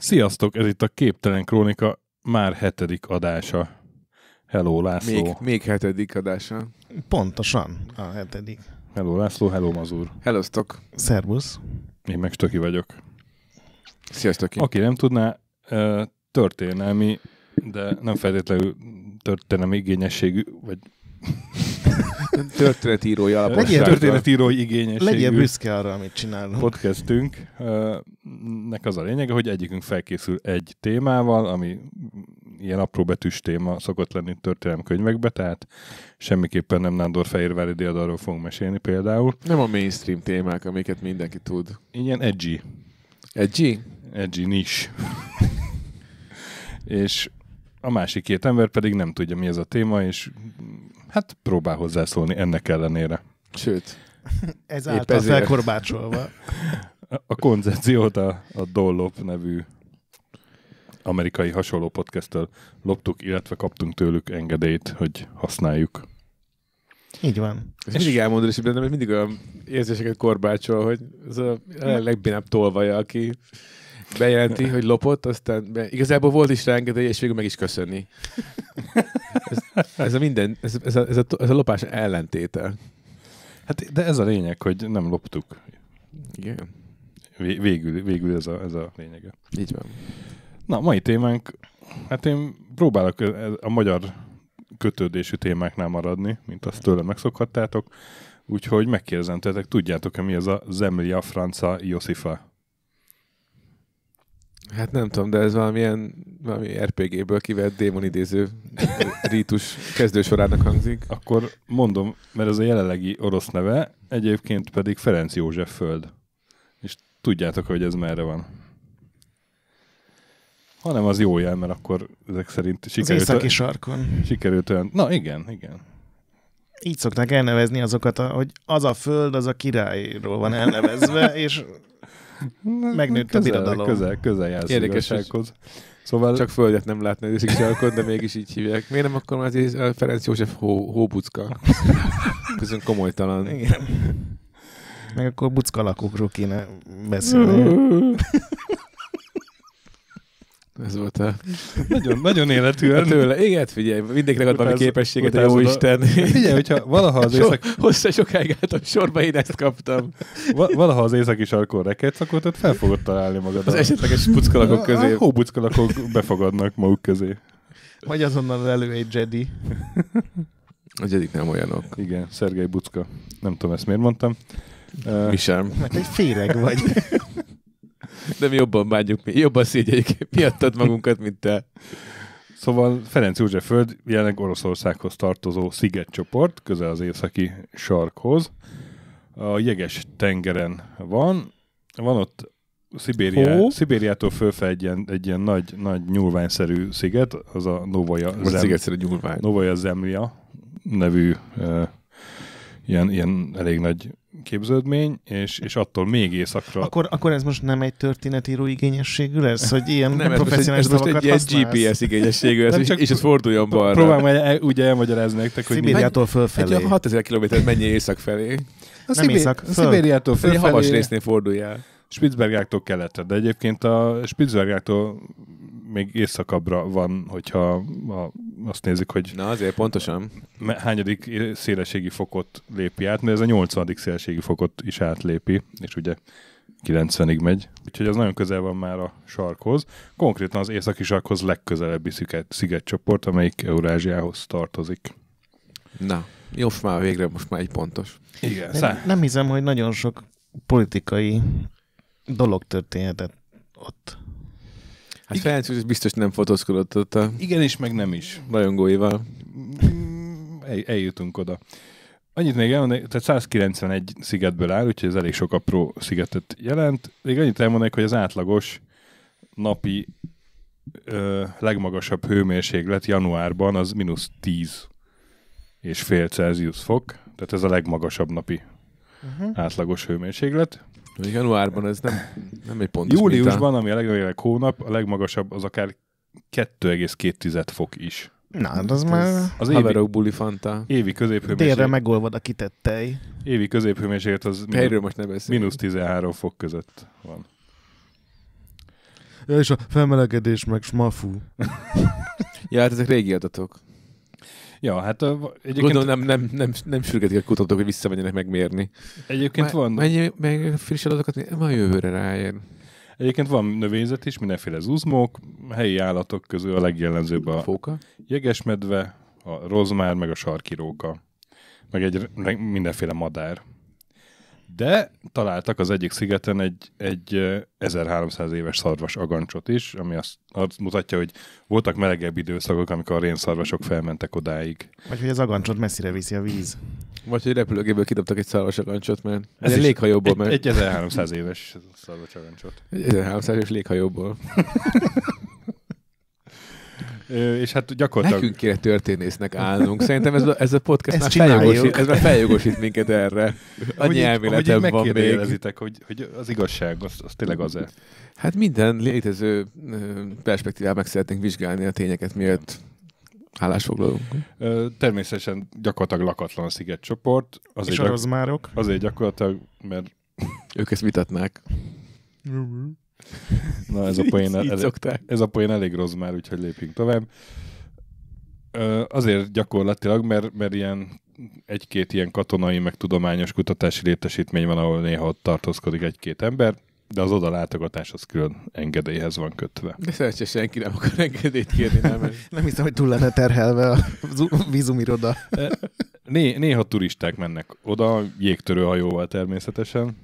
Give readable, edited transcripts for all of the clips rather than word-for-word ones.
Sziasztok, ez itt a Képtelen Krónika már 7. adása. Hello, László. Még 7. adása. Pontosan a 7. Hello, László, hello, Mazur. Hellóztok. Szervusz. Én meg Stöki vagyok. Sziasztok. Aki nem tudná, történelmi, de nem feltétlenül történelmi igényességű, vagy Történetírói Legyél történetírói igényességű. Legyél büszke arra, amit csinálunk. Podcastünknek az a lényege, hogy egyikünk felkészül egy témával, ami ilyen apróbetűs téma szokott lenni történelmi könyvekbe, tehát semmiképpen nem Nándorfehérvári diadalról fogunk mesélni például. Nem a mainstream témák, amiket mindenki tud. Ilyen edgy. Edgy? Edgy niche. És a másik két ember pedig nem tudja, mi ez a téma, és hát próbál hozzászólni ennek ellenére. Sőt. Ezáltal felkorbácsolva. A koncepciót a Dollop nevű amerikai hasonló podcasttől loptuk, illetve kaptunk tőlük engedélyt, hogy használjuk. Így van. Ezt mindig elmondod, és bennem mindig olyan érzéseket korbácsol, hogy ez a legbénább tolvaja, aki bejelenti, hogy lopott, aztán igazából volt is rá engedély, és végül meg is köszönni. Ez a lopás ellentéte. Hát, de ez a lényeg, hogy nem loptuk. Igen. Végül ez a lényege. Így van. Na, mai témánk, hát én próbálok a magyar kötődésű témáknál maradni, mint azt tőle megszokhattátok, úgyhogy megkérdezem tőletek, tudjátok-e mi az a Zemlja Franca Josifa? Hát nem tudom, de ez valami RPG-ből kivett démonidéző rítus kezdősorának hangzik. Akkor mondom, mert ez a jelenlegi orosz neve, egyébként pedig Ferenc József föld. És tudjátok, hogy ez merre van. Hanem az jó jel, mert akkor ezek szerint sikerült... Az északi sarkon. Sikerült olyan... Na igen. Így szokták elnevezni azokat, hogy az a föld, az a királyról van elnevezve, és megnőtt a birodalom. Közel jársz igazsághoz. Szóval... Csak földet nem látna az északi sarkon, de mégis így hívják. Miért nem akkor már az Ferenc József hóbucka? Közön komolytalan. Igen. Meg akkor bucka lakókról kéne beszélni. Ez volt a... Nagyon életűen. Tőle. Igen, figyelj, mindenkinek ad valami képességet, a jó Isten. Figyelj, hogyha valaha az sokáig álltam sorba, én ezt kaptam. Valaha az északi sarkon rekedsz, akkor tehát fel fogod találni magad. Az esetleges buckalakok közé. A hóbuckalakok befogadnak maguk közé. Vagy azonnal elő egy Jedi. A Jedik nem olyanok. Igen, Szergej Bucka. Nem tudom, ezt miért mondtam. Mi sem. Mert egy féreg vagy. De mi jobban bánjuk, jobban szégyeljük miattad magunkat, mint te. Szóval Ferenc József föld jelenleg Oroszországhoz tartozó szigetcsoport, közel az északi sarkhoz. A jeges tengeren van ott Szibériától fölfel egy ilyen nagy nyúlványszerű sziget, az a Novaja Zemlja nevű ilyen elég nagy képződmény, és attól még északra... Akkor ez most nem egy történetíró igényességű lesz, hogy ilyen nem professzionális szavakat használsz? Egy GPS igényességű, és ez forduljon balra. Próbálom úgy elmagyarázni nektek, hogy... Szibériától fölfelé. Egy 6000 kilométert mennyi észak felé. Szibériától fölfelé. Egy havas résznél forduljál. Spitzbergáktól keletre, de egyébként a Spitzbergáktól még északabbra van, hogyha azt nézik, hogy... Na azért pontosan. Hányadik szélességi fokot lépi át, mert ez a 80. szélességi fokot is átlépi, és ugye 90-ig megy. Úgyhogy az nagyon közel van már a sarkhoz. Konkrétan az északi sarkhoz legközelebbi szigetcsoport, amelyik Eurázsiához tartozik. Na, jó, már végre most már egy pontos. Igen. Nem hiszem, hogy nagyon sok politikai dolog történhetett ott. Hát Ferenc József biztos nem fotózkodott ott a... Igen is, meg nem is. Rajongóival. Eljutunk oda. Annyit még elmondani, tehát 191 szigetből áll, úgyhogy ez elég sok apró szigetet jelent. Még annyit elmondanék, hogy az átlagos napi legmagasabb hőmérséklet januárban az -10,5 Celsius fok, tehát ez a legmagasabb napi átlagos hőmérséklet. Januárban ez nem egy pontos Júliusban, ami a legnagyobb hónap, a legmagasabb az akár 2,2 fok is. Na, az már... Az haverok buli fanta. Évi középhőmérséklet. Délre megolvad a kitett tej. Évi középhőmérséklet az -13 fok között van. Ja, és a felmelegedés meg smafú. Ja, hát ezek régi adatok. Ja, hát egyébként... Gondolom nem sürgetik a kutatók, hogy visszamenjenek megmérni. Egyébként van... Meg friss adatokat ma jövőre ráér. Egyébként van növényzet is, mindenféle zuzmók, helyi állatok közül a legjellemzőbb a Fóka? jegesmedve, a rozmár, meg a sarkiróka, meg mindenféle madár. De találtak az egyik szigeten egy 1300 éves szarvas agancsot is, ami azt mutatja, hogy voltak melegebb időszakok, amikor a rénszarvasok felmentek odáig. Vagy hogy az agancsot messzire viszi a víz. Vagy hogy repülőgéből kidobtak egy szarvas agancsot, mert ez egy léghajóból. Mert... Egy 1300 éves szarvas agancsot. Egy 1300 éves léghajóból. És hát gyakorlatilag... Nekünk kéne történésznek állnunk. Szerintem ez a podcast Ezt már feljogosít minket erre. Annyi elméletem van még. Hogy az igazság, az tényleg az-e? Hát minden létező perspektívát meg szeretnénk vizsgálni a tényeket, miért állásfoglalunk. Természetesen gyakorlatilag lakatlan a szigetcsoport. És a rozmárok? Azért gyakorlatilag, mert... Ők ezt vitatnák. Na, ez a poén elég rossz már, úgyhogy lépjünk tovább. Azért gyakorlatilag, mert egy-két ilyen katonai, meg tudományos kutatási létesítmény van, ahol néha ott tartózkodik egy-két ember, de az oda látogatás az külön engedélyhez van kötve. De szerencsés senki nem akar engedélyt kérni, nem? Nem hiszem, hogy túl lenne terhelve a vízumiroda. Néha turisták mennek oda, jégtörőhajóval természetesen,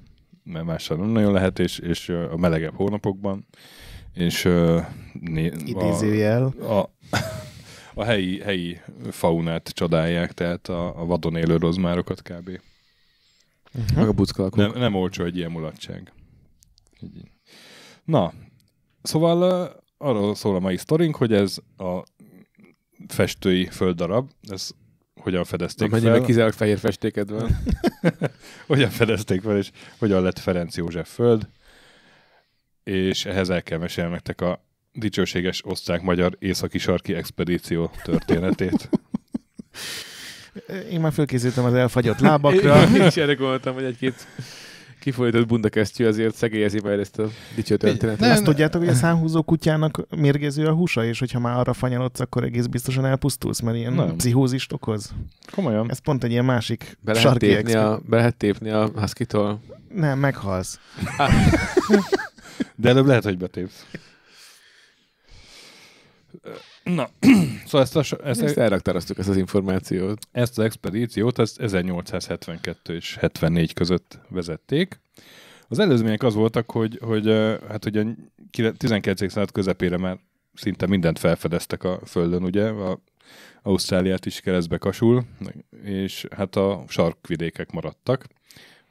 mert mással nem nagyon lehet, és a melegebb hónapokban, és idézőjel. A helyi faunát csodálják, tehát a vadon élő rozmárokat kb. Meg a buckalakok. Nem olcsó egy ilyen mulatság. Na, szóval arról szól a mai sztorink, hogy ez a festői földdarab, ez hogyan fedezték fel. Mennyiben kizárólag fehér festéked van. Hogyan fedezték fel, és hogyan lett Ferenc József föld. És ehhez el kell mesélni nektek a dicsőséges osztrák-magyar északi sarki expedíció történetét. Én már fölkészültem az elfagyott lábakra. Én is erre gondoltam, hogy egy-két kifolytott bundakesztyű azért szegélyezi majd ezt a dicső történetet. Azt tudjátok, hogy a számhúzó kutyának mérgező a húsa, és hogyha már arra fanyalodsz, akkor egész biztosan elpusztulsz, mert ilyen pszichózist okoz. Komolyan. Ez pont egy ilyen másik be sarki lehet tépni a husky-tól? Nem, meghalsz. De előbb lehet, hogy betépsz. Na, szóval ezt elraktároztuk ezt az információt. Ezt az expedíciót 1872 és 74 között vezették. Az előzmények az voltak, hogy hát ugye a 19. század közepére már szinte mindent felfedeztek a Földön, ugye, Ausztráliát is keresztbe kasul, és hát a sarkvidékek maradtak.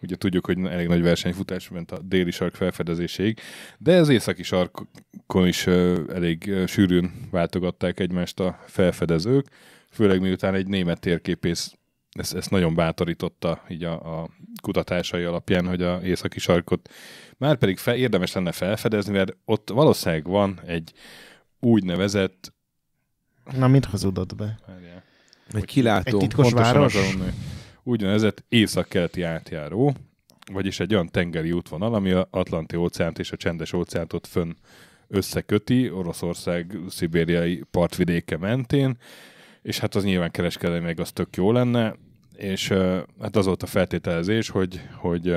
Ugye tudjuk, hogy elég nagy versenyfutás ment a déli sark felfedezéséig, de az északi sarkon is elég sűrűn váltogatták egymást a felfedezők, főleg miután egy német térképész ezt nagyon bátorította így a kutatásai alapján, hogy az északi sarkot már pedig érdemes lenne felfedezni, mert ott valószínűleg van egy úgynevezett... Na, mit hazudott be? Egy kilátó. Egy titkos város? Úgynevezett észak-keleti átjáró, vagyis egy olyan tengeri útvonal, ami az Atlanti-óceánt és a Csendes-óceánt ott fönn összeköti, Oroszország szibériai partvidéke mentén, és hát az nyilván kereskedelmi meg az tök jó lenne, és hát az volt a feltételezés, hogy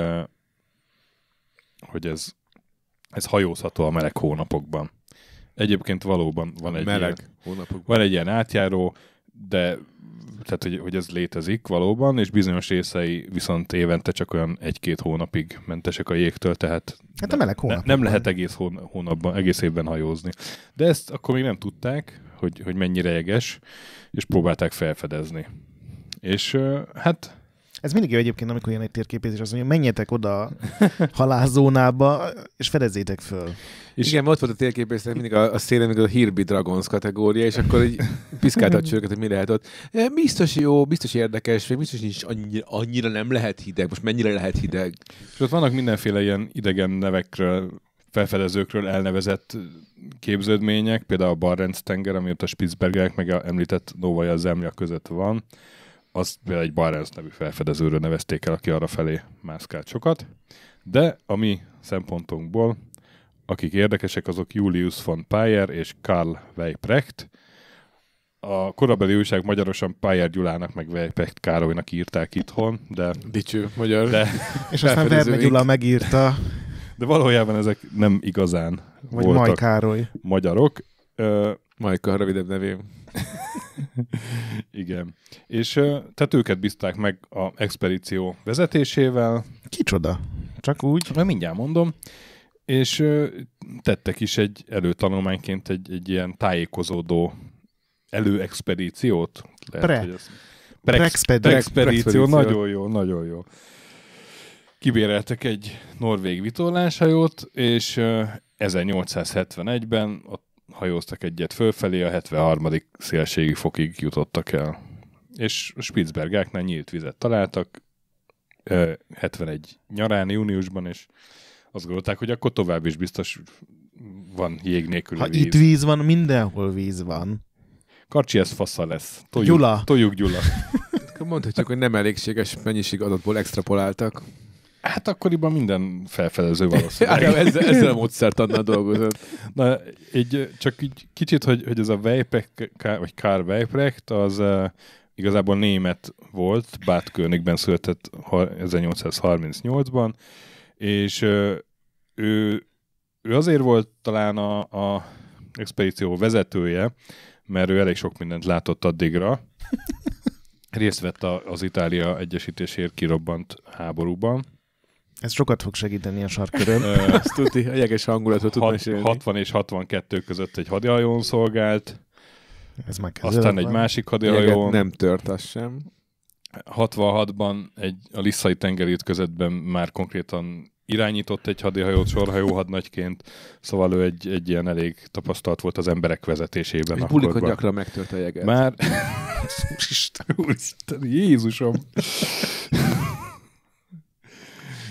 ez hajózható a meleg hónapokban. Egyébként valóban van egy ilyen átjáró, de tehát, hogy ez létezik valóban, és bizonyos részei viszont évente csak olyan 1-2 hónapig mentesek a jégtől, tehát hát a meleg hónapban. Nem lehet egész hónapban, egész évben hajózni. De ezt akkor még nem tudták, hogy mennyire jeges, és próbálták felfedezni. És hát... Ez mindig jó egyébként, amikor jön egy térképész, és azt mondja, menjetek oda a halálzónába, és fedezzétek föl. És igen, ott volt a térképésznek mindig a szélen, még a Hirby Dragons kategória, és akkor így piszkálta a csőröket, hogy mi lehet ott. Biztos jó, biztos érdekes, vagy biztos nincs annyira nem lehet hideg. Most mennyire lehet hideg? És ott vannak mindenféle ilyen idegen nevekről, felfedezőkről elnevezett képződmények, például a Barents-tenger, ami ott a Spitzbergek, meg a említett Novaja Zemlja között van. Azt például egy Barents nevű felfedezőről nevezték el, aki arra felé mászkált sokat. De a mi szempontunkból akik érdekesek, azok Julius von Payer és Karl Weiprecht. A korabeli újság magyarosan Payer Gyulának meg Weiprecht Károlynak írták itthon, de... Dicső magyar. És aztán Verne Gyula megírta. De valójában ezek nem igazán vagy voltak Maj Károly. magyarok. Majka, rövidebb nevém. Igen. És tehát őket bízták meg a expedíció vezetésével. Kicsoda? Csak úgy? Mert mindjárt mondom. És tettek is egy előtanulmányként egy ilyen tájékozódó előexpedíciót. Prexpedíció. Nagyon jó, nagyon jó. Kibéreltek egy norvég vitorláshajót, és 1871-ben ott hajóztak egyet fölfelé, a 73. szélségi fokig jutottak el. És a Spitzbergáknál nyílt vizet találtak 71 nyarán, júniusban, és azt gondolták, hogy akkor tovább is biztos van jég nélküli víz. Ha itt víz van, mindenhol víz van. Karcsi, ez fassa lesz. Gyula. Toljuk Gyula. Mondhatjuk, hogy nem elégséges mennyiség adatból extrapoláltak. Hát akkoriban minden felfedező valószínűleg. ezzel a módszertannal dolgozott. Na, csak így kicsit, hogy ez a Weiprecht, vagy Karl Weiprecht, az igazából német volt, Bad Königben született 1838-ban, és ő azért volt talán a expedíció vezetője, mert ő elég sok mindent látott addigra. Részt vett az Itália egyesítésért kirobbant háborúban. Ez sokat fog segíteni a sarkkörön. Azt tudni, a jeges hangulatot tud mesélni. 60 és 62 között egy hadihajón szolgált, Ez már aztán egy másik hadihajón. Nem tört az sem. 66-ban a Lisszai tengerütközetben már konkrétan irányított egy hadihajót sorhajóhadnagyként, szóval ő egy ilyen elég tapasztalt volt az emberek vezetésében. És bulikon gyakran megtört a jeget. Már... Úristen, Jézusom!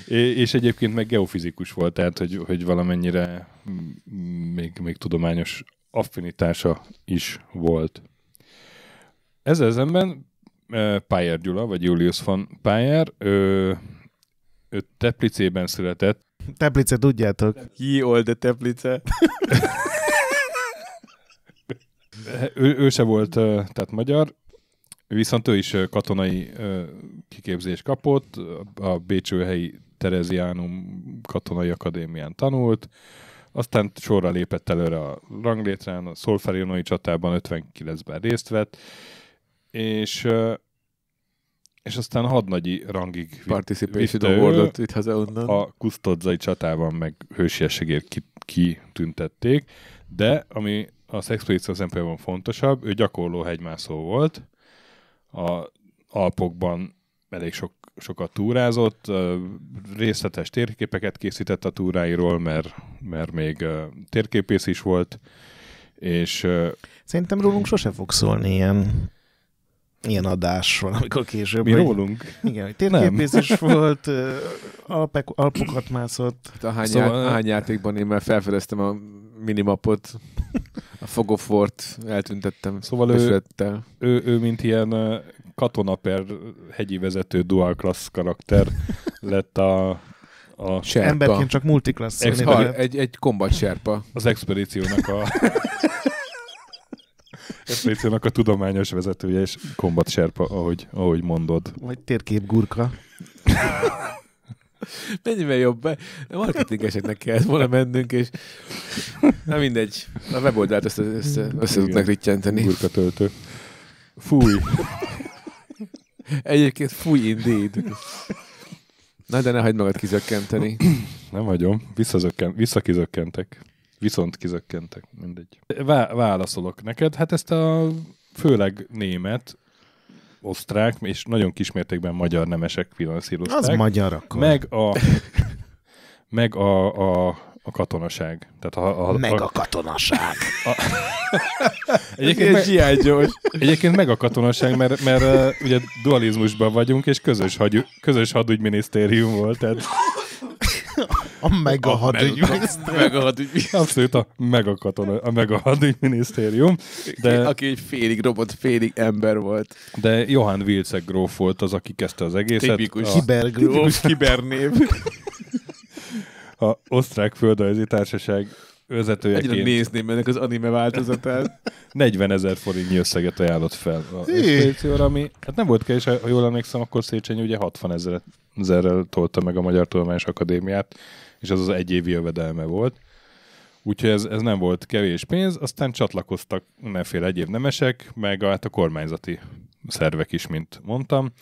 És egyébként meg geofizikus volt, tehát hogy valamennyire még tudományos affinitása is volt. Ezzel szemben Payer Gyula, vagy Julius von Payer, ő Teplicében született. Teplice, tudjátok. Ye olde Teplice. ő se volt tehát magyar, viszont ő is katonai kiképzést kapott, a Bécsőhelyi Tereziánum katonai akadémián tanult, aztán sorra lépett előre a ranglétrán, a Szolferónai csatában 59-ben részt vett, és aztán a hadnagyi rangig Participation Awardot vitt haza onnan. A Kusztodzai csatában meg hősiességért kitüntették, de ami az expedíció szempontjából fontosabb, ő gyakorló hegymászó volt, a Alpokban elég sokat túrázott, részletes térképeket készített a túráiról, mert még térképész is volt, és... Szerintem rólunk sose fog szólni ilyen adás valamikor később. Mi rólunk? Igen, hogy térképész is volt, Alpokat mászott. Hány játékban én már felfedeztem a minimapot, a Fog of War-t eltüntettem. Szóval ő mint ilyen katona per hegyi vezető dual class karakter lett a serpa. Emberként csak multiclass. Egy combat serpa. Az expedíciónak a tudományos vezetője és combat serpa, ahogy mondod. Vagy térképgurka. Mennyivel jobb be? A marketingeseknek kellett volna mennünk, és na mindegy. A weboldalt össze tudnak rittyenteni. Gurkatöltő. Fúj. Egyébként fúj indeed. Na, de ne hagyd magad kizökkenteni. Nem hagyom. Visszakizökkentek. Viszont kizökkentek. Mindegy. Válaszolok neked. Hát ezt a főleg német, osztrák és nagyon kismértékben magyar nemesek finanszírozták. Az magyar akkor. Meg a katonaság. Tehát a katonaság. Egyébként meg a katonaság, mert ugye dualizmusban vagyunk, és közös hadügyminisztérium volt. Tehát a mega hadügyminisztérium. Abszolút a mega hadügyminisztérium. Aki egy félig robot, félig ember volt. De Johann Wilczek gróf volt az, aki kezdte az egészet. Tipikus kibernév. a osztrák földrajzi társaság Egyre vezetőjeként nézném ennek az anime változatát. 40 000 forintnyi összeget ajánlott fel a expedícióra, ami hát nem volt kevés, ha jól emlékszem, akkor Széchenyi ugye 60 000-rel tolta meg a Magyar Tudományos Akadémiát, és az egy évi jövedelme volt. Úgyhogy ez nem volt kevés pénz, aztán csatlakoztak mindenféle egyéb nemesek, meg a kormányzati szervek is, mint mondtam.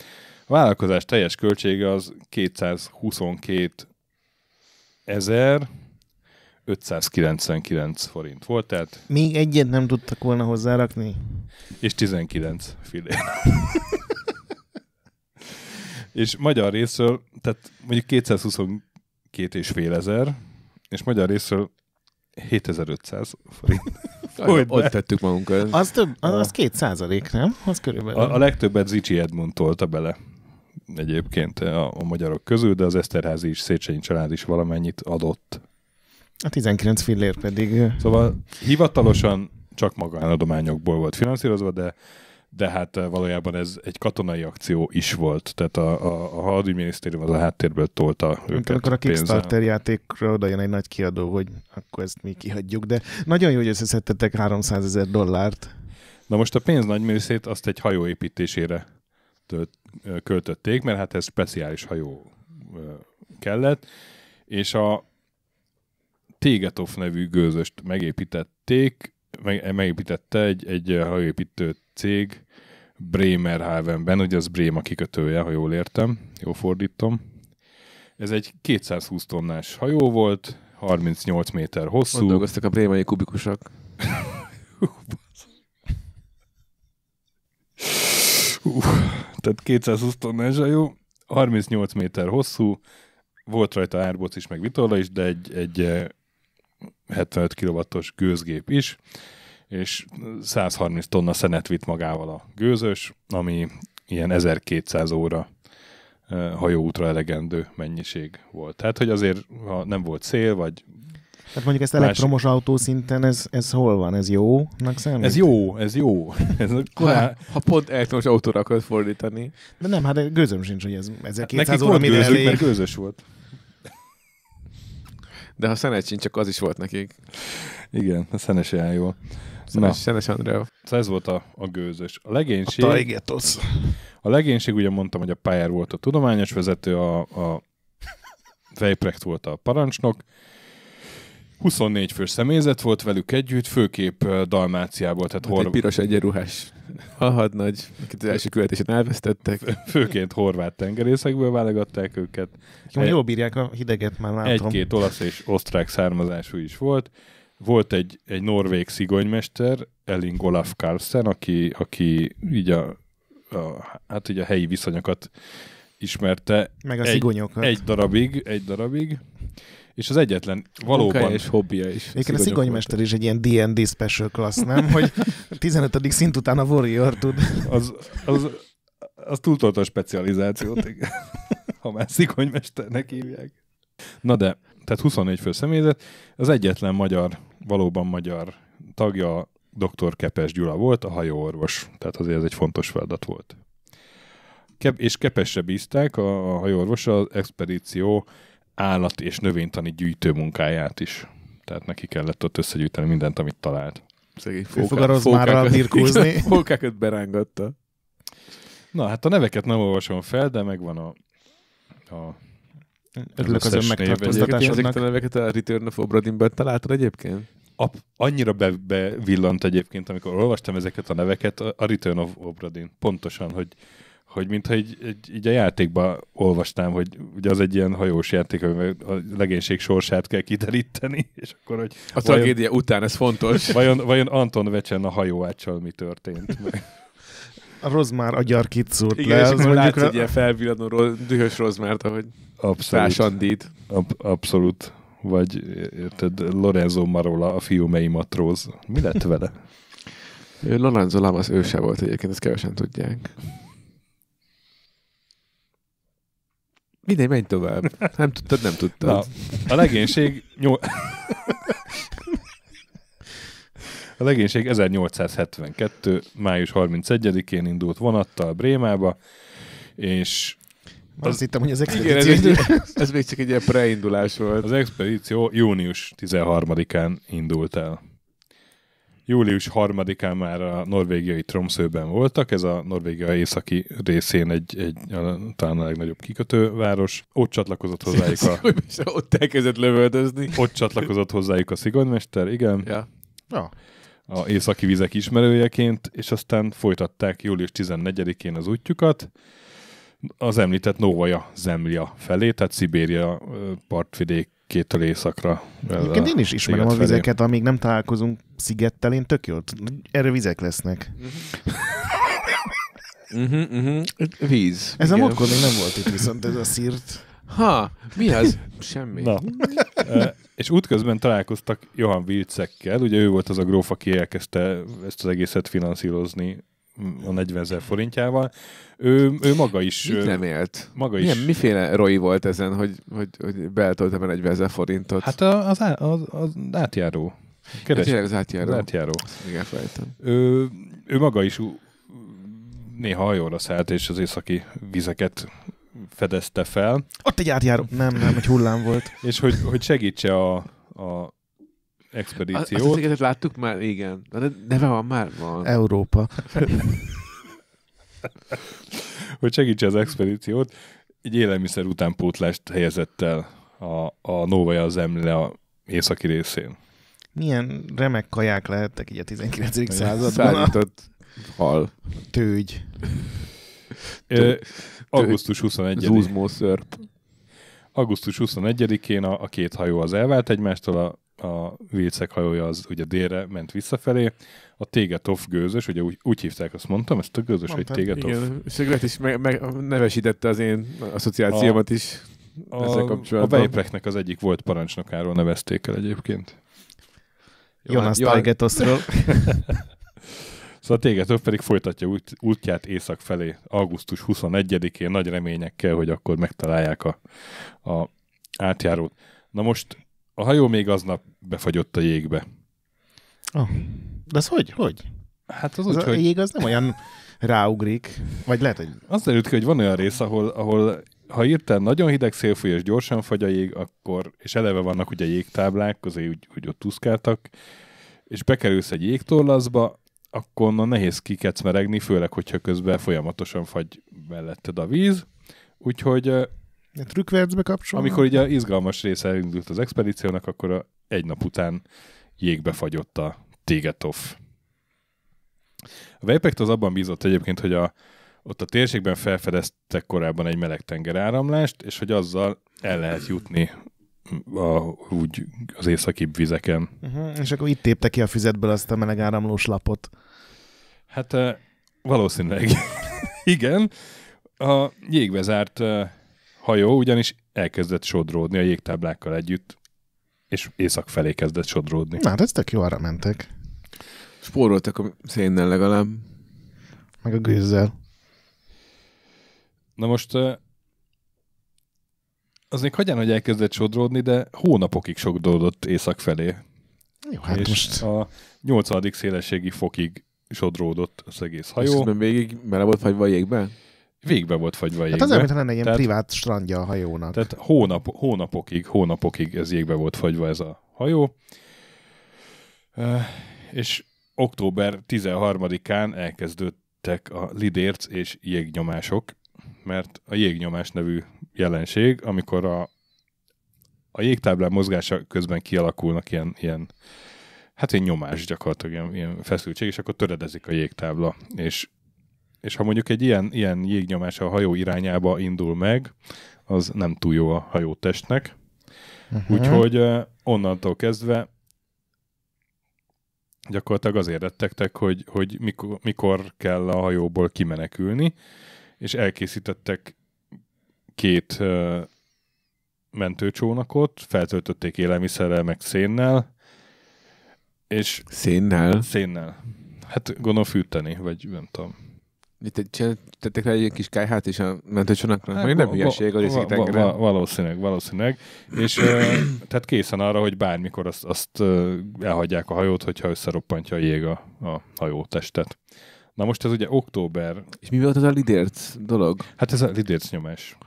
A vállalkozás teljes költsége az 222.599 forint volt, tehát... Még egyet nem tudtak volna hozzárakni? És 19 fillér. És magyar részről, tehát mondjuk 222.500, és magyar részről 7500 forint. Ott tettük magunkat. Az több, az 2%, nem? Az körülbelül. A legtöbbet Zichy Edmund tolta bele egyébként a magyarok közül, de az Eszterházy és Széchenyi család is valamennyit adott. A 19 fillér pedig... Szóval hivatalosan csak magánadományokból volt finanszírozva, de hát valójában ez egy katonai akció is volt. Tehát a hadügyminisztérium az a háttérből tolta őket. Amikor a Kickstarter játékra oda jön egy nagy kiadó, hogy akkor ezt mi kihagyjuk, de nagyon jó, hogy összeszedtetek $300,000. Na most a pénz nagy részét azt egy hajó építésére költötték, mert hát ez speciális hajó kellett, és a Tegethoff nevű gőzöst megépítette egy hajóépítő cég Bremerhavenben, ugye az Brema kikötője, ha jól értem, jól fordítom. Ez egy 220 tonnás hajó volt, 38 méter hosszú. Ott dolgoztak a brémai kubikusok. Tehát 220 tonnás hajó, 38 méter hosszú, volt rajta árboc is, meg vitorla is, de egy 75 kW-os gőzgép is, és 130 tonna szenet vitt magával a gőzös, ami ilyen 1200 óra hajóútra elegendő mennyiség volt. Tehát, hogy azért, ha nem volt szél, vagy... Tehát mondjuk ezt elektromos autó szinten, ez hol van? Ez jónak számít? Ez jó. Ha pont elektromos autóra akarod fordítani. De nem, hát gőzöm sincs, hogy ez 1200 nekik óra volt mire gőzük, elég. mert gőzös volt. De ha szenet sincs, csak az is volt nekik. Igen, a szenes jár jól. Szenes Andrea. Szóval ez volt a gőzös. A legénység, ugye mondtam, hogy a Payer volt a tudományos vezető, a Vejprecht volt a parancsnok, 24 fős személyzet volt velük együtt, főképp Dalmáciából, tehát egy piros egyenruhás hadnagy, akit az első követésen elvesztettek. Főként horvát tengerészekből válogatták őket. Jól bírják a hideget, már látom. Egy-két olasz és osztrák származású is volt. Volt egy norvég szigonymester, Elling Olaf Karlsen, aki így hát így a helyi viszonyokat ismerte. Meg a szigonyokat. Egy darabig. És az egyetlen valóban... Munkája és hobbija is. Egyébként a szigonymester is egy ilyen D&D special class, nem? Hogy 15. szint után a warrior tud. Az túltolta a specializációt, igen. Ha már szigonymesternek hívják. Na de, tehát 24 fő személyzet, az egyetlen valóban magyar tagja dr. Kepes Gyula volt, a hajóorvos. Tehát azért ez egy fontos feladat volt. És Kepesre bízták a hajóorvos az expedíció állat- és növénytani gyűjtő munkáját is. Tehát neki kellett ott összegyűjteni mindent, amit talált. Fog a rozmárral birkózni. Fókákat berángatta. Na, hát a neveket nem olvasom fel, de megvan a örülök az ön megtartóztatásodnak. Ezeket a neveket a Return of Obradinben találtad egyébként? Annyira bevillant egyébként, amikor olvastam ezeket a neveket, a Return of Obradin. Pontosan, hogy mintha így a játékban olvastam, hogy ugye az egy ilyen hajós játék, amivel a legénység sorsát kell kideríteni, és akkor, hogy... A tragédia után, ez fontos. Vajon Anton Vecsen a hajóáccsal mi történt? A rozmár agyar kicúrt le. Igen, és akkor látsz egy ilyen felvillanó dühös rozmárt, ahogy Sandít. Abszolút. Vagy érted, Lorenzo Marola, a fiúmei matróz. Mi lett vele? Lorenzo Lamas őse volt egyébként, ezt kevesen tudják. Mindegy, menj tovább. Nem tudtad. Na, a legénység... A legénység 1872. május 31-én indult vonattal Brémába, és Azt hittem, hogy az Igen, expedíció... ez még csak egy ilyen preindulás volt. Az expedíció június 13-án indult el. Július 3-án már a norvégiai Tromsøben voltak, ez a Norvégia északi részén talán a legnagyobb kikötőváros. Ott csatlakozott hozzájuk Ott elkezdett lövöldözni. Ott csatlakozott hozzájuk a szigonymester, igen. Ja. Ja. A északi vizek ismerőjeként, és aztán folytatták július 14-én az útjukat az említett Novaja Zemlja felé, tehát Szibéria partvidékétől északra. Egyébként én is ismerem a vizeket, amíg nem találkozunk szigettel, én tök jól. Erre vizek lesznek. Víz. Ez igen. a múltkor még nem volt itt viszont ez a szírt. Ha, mi az? Semmi. Na. És útközben találkoztak Johan Wilczekkel, ugye ő volt az a gróf, aki elkezdte ezt az egészet finanszírozni a 40 000 forintjával. Ő maga is... Mit nem élt? Maga is... Miféle roi volt ezen, hogy beeltoltam a 40 000 forintot? Hát az átjáró. Tényleg az átjáró. Az átjáró. Azt még elfelejtem. Ő maga is néha hajóra szállt, és az északi vizeket fedezte fel. Ott egy átjáró. Nem, egy hullám volt. És hogy segítse a expedíciót. Azt az égetet láttuk már? Igen. De neve van már? Van. Európa. Hogy segítse az expedíciót, egy élelmiszer utánpótlást helyezett el a Novaja Zemlja északi részén. Milyen remek kaják lehettek így a 19. században. Szállított hal. Tőgy. Augusztus 21. Zúzmó szörp. Augusztus 21-én a két hajó az elvált egymástól, a Wilczek hajója az ugye délre ment visszafelé, a Tegethoff gőzös, ugye úgy hívták, azt mondtam, ezt a gőzös, hogy Tegethoff. Igen, és Gret is nevesítette az én asszociációmat is ezzel kapcsolatban. A Weiprechtnek az egyik volt parancsnokáról nevezték el egyébként. Jonas Tegetosról. Szóval a Tegethoff pedig folytatja útját észak felé augusztus 21-én nagy reményekkel, hogy akkor megtalálják a átjárót. Na most a hajó még aznap befagyott a jégbe. De ez hogy? Hát az úgy, a jég az nem olyan ráugrik, vagy lehet, hogy... Azt derült ki, hogy van olyan rész, ahol ha írtál nagyon hideg szél fúj és gyorsan fagy a jég, akkor, és eleve vannak ugye jégtáblák, azért úgy ott tuszkáltak, és bekerülsz egy jégtorlaszba, akkor onnan nehéz kikecmeregni, főleg, hogyha közben folyamatosan fagy melletted a víz. Úgyhogy trükkvercbe kapcsolva. amikor ugye az izgalmas része elindult az expedíciónak, akkor egy nap után jégbe fagyott a Tegethoff. A Weiprecht az abban bízott egyébként, hogy ott a térségben felfedeztek korábban egy meleg tengeráramlást, és hogy azzal el lehet jutni úgy az északibb vizeken. És akkor itt tépte ki a füzetből azt a meleg áramlós lapot. Hát valószínűleg igen. A jégbe zárt hajó ugyanis elkezdett sodródni a jégtáblákkal együtt, és észak felé kezdett sodródni. Na, hát ez tök jó, arra mentek. Spóroltak a szénnel legalább. Meg a gőzzel. Na most az még hagyján, hogy elkezdett sodródni, de hónapokig sodródott észak felé. Jó, hát és most... a 80. szélességi fokig sodródott az egész hajó. És közben végig bele volt fagyva a jégbe? Végbe volt fagyva a jégbe. Hát az olyan, lenne ilyen privát strandja a hajónak. Tehát hónapokig ez jégbe volt fagyva ez a hajó. És október 13-án elkezdődtek a lidérc és jégnyomások, mert a jégnyomás nevű jelenség, amikor a jégtáblán mozgása közben kialakulnak ilyen nyomás gyakorlatilag, ilyen feszültség, és akkor töredezik a jégtábla. És ha mondjuk egy ilyen jégnyomás a hajó irányába indul meg, az nem túl jó a hajótestnek. Úgyhogy onnantól kezdve gyakorlatilag azért rettegtek, hogy mikor kell a hajóból kimenekülni, és elkészítettek 2 mentőcsónakot, feltöltötték élelmiszerrel, meg szénnel, és... Szénnel. Hát gondolom fűteni, vagy nem tudom. Tettek rá egy kis kályhát is a mentőcsónaknak? Még nem hülyeség a részik tengeren. Valószínűleg. És tehát készen arra, hogy bármikor azt elhagyják a hajót, hogyha összeroppantja a jég a hajótestet. Na most ez ugye október... És mi volt az a lidérc dolog? Hát ez a lidérc nyomás.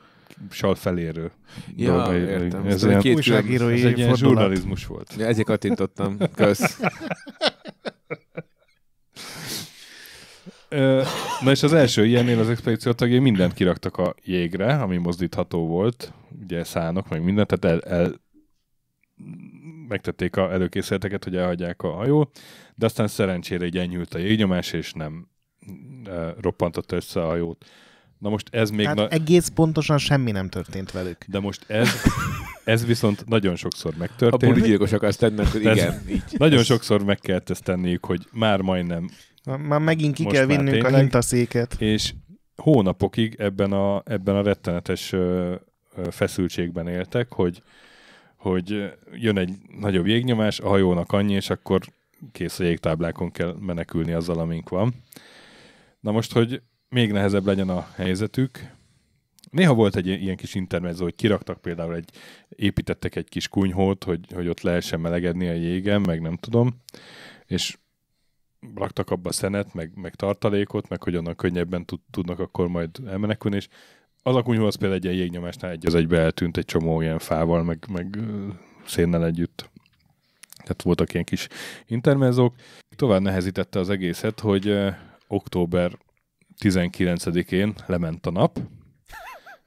sal felérő. Ja, dolga. értem. Ez Szóval ilyen, újságírói ez egy ilyen fordulat. zsurnalizmus volt. Ja, ezért kattintottam. Kösz. Na és az első ilyennél az expedíció tagjai mindent kiraktak a jégre, ami mozdítható volt, ugye szánok, meg mindent, tehát megtették a előkészületeket, hogy elhagyják a hajót, de aztán szerencsére így enyhült a jégnyomás, és nem roppantott össze a hajót. Na most ez még... Tehát egész pontosan semmi nem történt velük. De most ez viszont nagyon sokszor A megtörtént. buligyilkos akarsz tenni, akkor igen, így. Nagyon sokszor meg kellett ezt tenniük, hogy már majdnem. Már megint ki Most kell már vinnünk a tényleg. hintaszéket. És hónapokig ebben a rettenetes feszültségben éltek, hogy jön egy nagyobb jégnyomás, a hajónak annyi, és akkor kész a jégtáblákon kell menekülni azzal, amink van. Na most, hogy még nehezebb legyen a helyzetük, néha volt egy ilyen kis intermezzo, hogy kiraktak például építettek egy kis kunyhót, hogy ott lehessen melegedni a jégen, meg nem tudom, és raktak abba szenet, meg tartalékot, meg hogy onnan könnyebben tudnak akkor majd elmenekülni, és az a kunyhó az például egy ilyen jégnyomásnál egy az egybe eltűnt egy csomó ilyen fával, meg szénnel együtt. Tehát voltak ilyen kis intermezzók. Tovább nehezítette az egészet, hogy október 19-én lement a nap,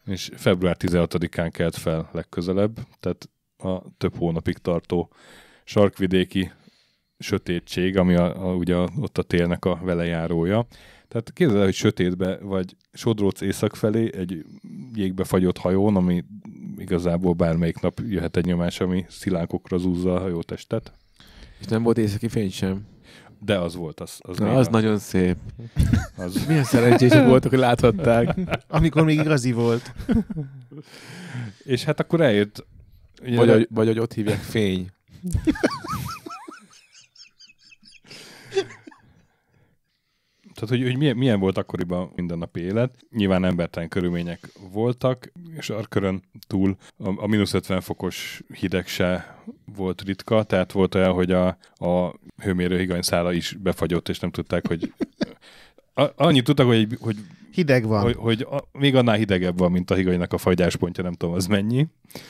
és február 16-án kelt fel legközelebb, tehát a több hónapig tartó sarkvidéki sötétség, ami ugye ott a télnek a velejárója. Tehát képzeld el, hogy sötétbe vagy sodróc észak felé egy jégbe fagyott hajón, ami igazából bármelyik nap jöhet egy nyomás, ami szilánkokra zúzza a hajótestet. És nem volt északi fény sem. De az volt, az Na, az nagyon szép. Az... Milyen szerencsések voltak, hogy láthatták. Amikor még igazi volt. És hát akkor eljött... Vagy hogy ott hívják fény. Tehát, hogy milyen volt akkoriban mindennapi élet. Nyilván embertelen körülmények voltak, és Sarkkörön túl a mínusz 50 fokos hideg se volt ritka, tehát volt olyan, hogy a hőmérő higanyszála is befagyott, és nem tudták, hogy... Annyit tudtak, hogy hideg van. Hogy még annál hidegebb van, mint a higanynak a fagyáspontja, nem tudom, az mennyi.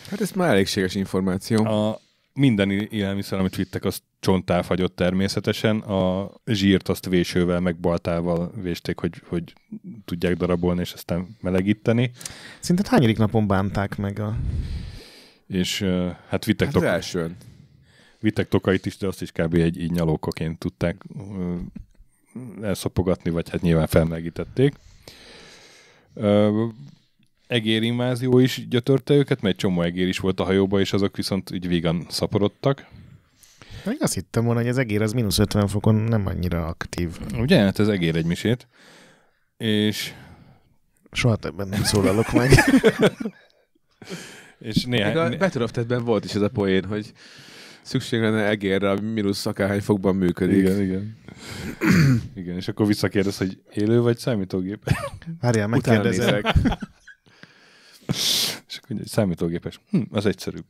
Hát ez már elégséges információ. Minden élelmiszer, amit vittek, az csonttá fagyott természetesen. A zsírt azt vésővel, meg baltával vésték, hogy tudják darabolni, és aztán melegíteni. Szinte hányadik napon bánták meg a... És hát vittek, az elsőn. Vittek tokait is, de azt is kb. Így nyalókaként tudták elszopogatni, vagy hát nyilván felmelegítették. Egérinvázió is gyötörte őket, mert egy csomó egér is volt a hajóba, és azok viszont így vígan szaporodtak. Én azt hittem volna, hogy az egér az mínusz 50 fokon nem annyira aktív. Ugye? Hát ez egér egy misét. És... Soha többen nem szólalok meg. És néhány... A Battle of Ted-ben volt is ez a poén, hogy szükség lenne egérre, ami mínusz akárhány fokban működik. Igen. Igen, és akkor visszakérdez, hogy élő vagy számítógép? Várjál, megkérdezem. És akkor egy számítógépes. Az egyszerűbb.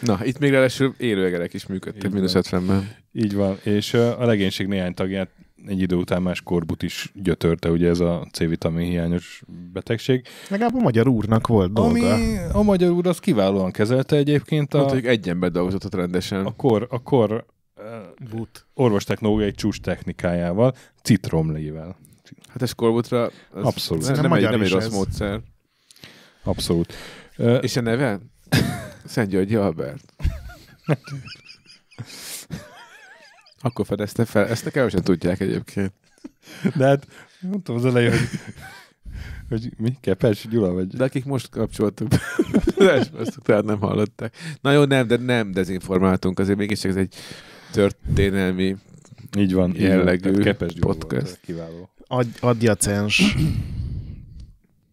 Na, itt még ráadásul élő egerek is működtek mínusz 50-ben. Így van, és a legénység néhány tagját egy idő után más korbut is gyötörte, ugye ez a C-vitamin hiányos betegség. Legalább a magyar úrnak volt dolga. Ami a magyar úr az kiválóan kezelte egyébként. Mondta, hogy egy ember dolgozott ott rendesen. A kor orvostechnológiai csúcs technikájával, citromlével. Hát ez korbutra abszolút. Nem egy rossz módszer. Abszolút. És a neve? Szent Györgyi Albert. Akkor fedezte fel. Ezt kevesen tudják egyébként. De hát mondtam az elején, hogy mi? Kepes Gyula vagy? De akik most kapcsoltuk azt tehát nem hallották. Na jó, nem dezinformáltunk, azért mégiscsak ez egy történelmi így van, jellegű Kepes Gyula podcast. Volt, kiváló. Adjacens.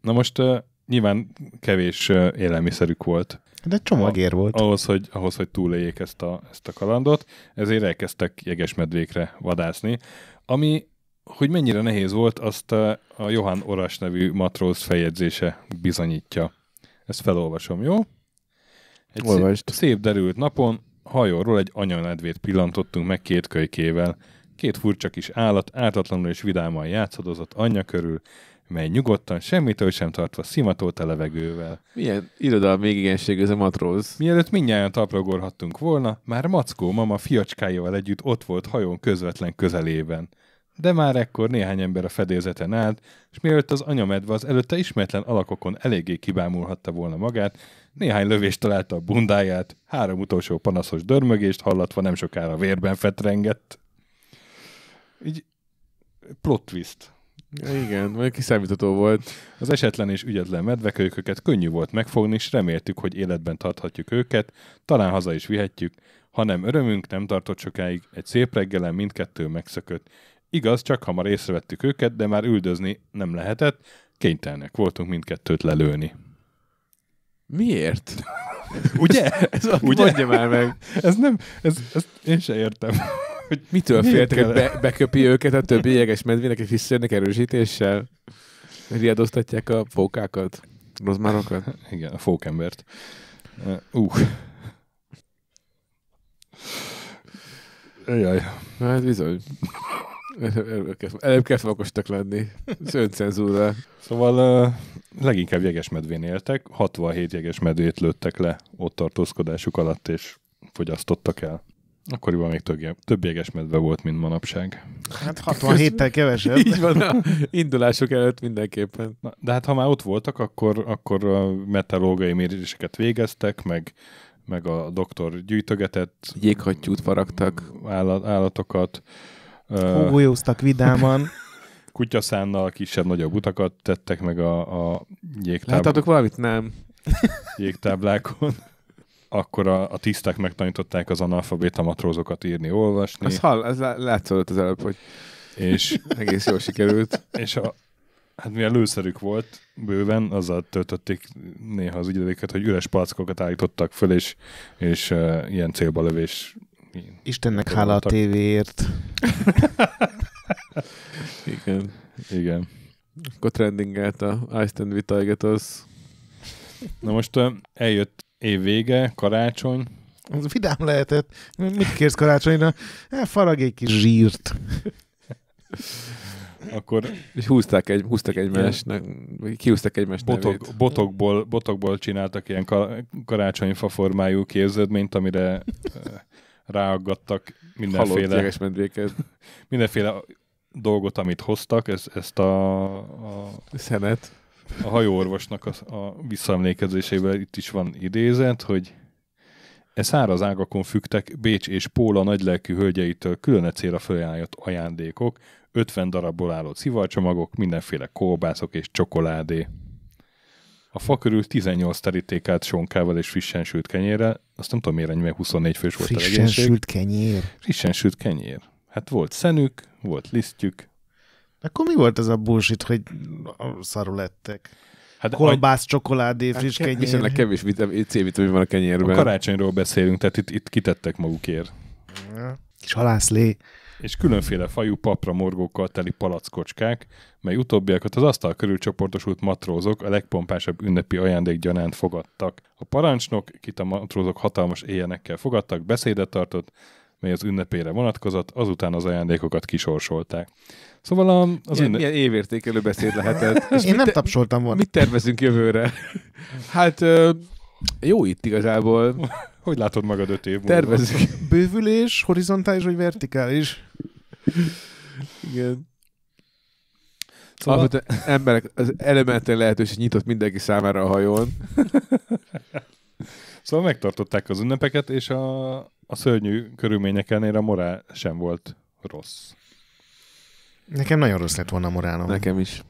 Na most nyilván kevés élelmiszerük volt. De csomó egér volt. Ahhoz, hogy túléljék ezt a kalandot, ezért elkezdtek jegesmedvékre vadászni, ami, hogy mennyire nehéz volt, azt a Johann Oras nevű matróz feljegyzése bizonyítja. Ezt felolvasom, jó? Egy szép derült napon hajóról egy anyanedvét pillantottunk meg 2 kölykével. 2 furcsa kis állat ártatlanul és vidáman játszadozott anyja körül, mely nyugodtan, semmitől sem tartva szimatolt a levegővel. Milyen irodalmi igenségű ez a matróz. Mielőtt mindnyájan talpra ugorhattunk volna, már Mackó mama fiacskájával együtt ott volt hajón közvetlen közelében. De már ekkor néhány ember a fedélzeten állt, és mielőtt az anyamedve az előtte ismeretlen alakokon eléggé kibámulhatta volna magát, néhány lövést találta a bundáját, 3 utolsó panaszos dörmögést hallatva nem sokára vérben fetrengett. Így plot twist. Igen, vagy kiszámítható volt. Az esetlen és ügyetlen medvekölyköket könnyű volt megfogni, és reméltük, hogy életben tarthatjuk őket, talán haza is vihetjük, hanem örömünk nem tartott sokáig, egy szép reggelen mindkettő megszökött. Igaz, csak hamar észrevettük őket, de már üldözni nem lehetett, kénytelenek voltunk mindkettőt lelőni. Miért? Ugye? Ugye? Mondja már meg. Ez én se értem. Hogy mitől féltek, hogy beköpi őket a többi jeges medvének, és visszajönnek erősítéssel? Riadoztatják a fókákat? Rozmárokat? Igen, a fókembert. Jaj. Hát bizony. Előbb kell okostak lenni. Ez öncenzúra. Szóval leginkább jegesmedvén éltek, 67 jegesmedvét lőttek le ott tartózkodásuk alatt, és fogyasztottak el. Akkoriban még több jegesmedve volt, mint manapság. Hát 67-tel kevesebb. Így van, a indulások előtt mindenképpen. Na, de hát ha már ott voltak, akkor meteorológiai méréseket végeztek, meg a doktor gyűjtögetett Jéghattyút faragtak. Állatokat. Hógolyóztak vidáman. Kutyaszánnal kisebb-nagyobb utakat tettek meg a Láthatok valamit? Nem. jégtáblákon. Akkor a tiszták megtanították az analfabéta matrózokat írni, olvasni. Ez látszott az előbb, hogy és egész jól sikerült. És hát milyen lőszerük volt bőven, azzal töltötték néha az ügyelőket, hogy üres palackokat állítottak föl, és ilyen célba lövés. Istennek hála a tévéért. Igen. Akkor trendingelt a Ice and Vitagetos. Na most eljött év vége, karácsony. Az vidám lehetett. Mit kérsz karácsonyra? Farag egy kis zsírt. Akkor és húzták egymásnak, kihúzták egymást nevét. Botokból csináltak ilyen karácsonyfa formájú kéződményt, amire ráaggattak mindenféle dolgot, amit hoztak. Ezt a szenet. A hajóorvosnak a visszaemlékezésében itt is van idézet, hogy száraz ágakon függtek Bécs és Póla nagylelkű hölgyeitől külön célra felajánlott ajándékok, 50 darabból álló szivarcsomagok, mindenféle kolbászok és csokoládé. A fa körül 18 teríték állt sonkával és frissen sült kenyérrel, azt nem tudom miért ennyi, mert 24 fős volt a legénység. Frissen sült kenyér? Frissen sült kenyér. Hát volt szenük, volt lisztjük. Akkor mi volt ez a bullshit, hogy szarul lettek? Hát kolbász, csokoládé, friss kenyér. Viszonylag kevés C-vitamin van a kenyérben. A karácsonyról beszélünk, tehát itt kitettek magukért. Kis halászlé. És különféle fajú papra morgókkal teli palackocskák, mely utóbbiakat az asztal körül csoportosult matrózok a legpompásabb ünnepi ajándék gyanánt fogadtak. A parancsnok, kit a matrózok hatalmas éjjenekkel fogadtak, beszédet tartott, mely az ünnepére vonatkozott, azután az ajándékokat kisorsolták. Szóval milyen évértékelő beszéd lehetett. Én nem tapsoltam volna. Mit tervezünk jövőre? Hát jó itt igazából. Hogy látod magad 5 év múlva? Tervezzük. Bővülés, horizontális vagy vertikális? Igen. Szóval emberek, az elementár lehetőség nyitott mindenki számára a hajón. Szóval megtartották az ünnepeket, és a szörnyű körülmények ellenére a morál sem volt rossz. Nekem nagyon rossz lett volna a morálom. Nekem is.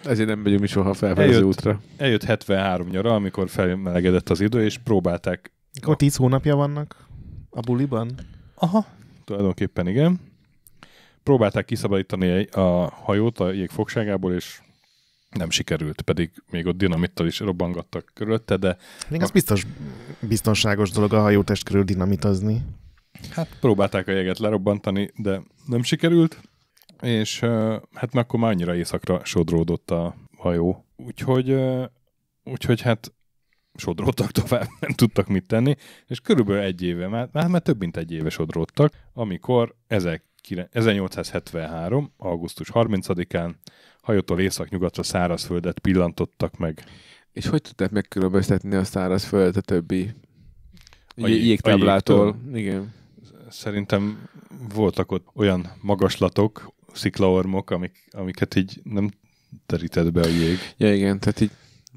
Ezért nem megyünk mi soha felfedező útra. Eljött 73 nyara, amikor felmelegedett az idő, és próbálták... Akkor 10 hónapja vannak a buliban? Aha, tulajdonképpen igen. Próbálták kiszabadítani a hajót a jég fogságából, és nem sikerült, pedig még ott dinamittal is robbangattak körülötte, de... Még az biztos biztonságos dolog a hajótest körül dinamitozni. Hát próbálták a jeget lerobbantani, de nem sikerült, és hát akkor már annyira északra sodródott a hajó. Úgyhogy hát sodródtak tovább, nem tudtak mit tenni, és körülbelül 1 éve, már több mint 1 éve sodródtak, amikor 1873. augusztus 30-án hajótól északnyugatra szárazföldet pillantottak meg. És hogy tudták megkülönböztetni a szárazföldet a többi A jégtáblától? Igen. Szerintem voltak ott olyan magaslatok, sziklaormok, amiket így nem terített be a jég. Ja, igen, tehát így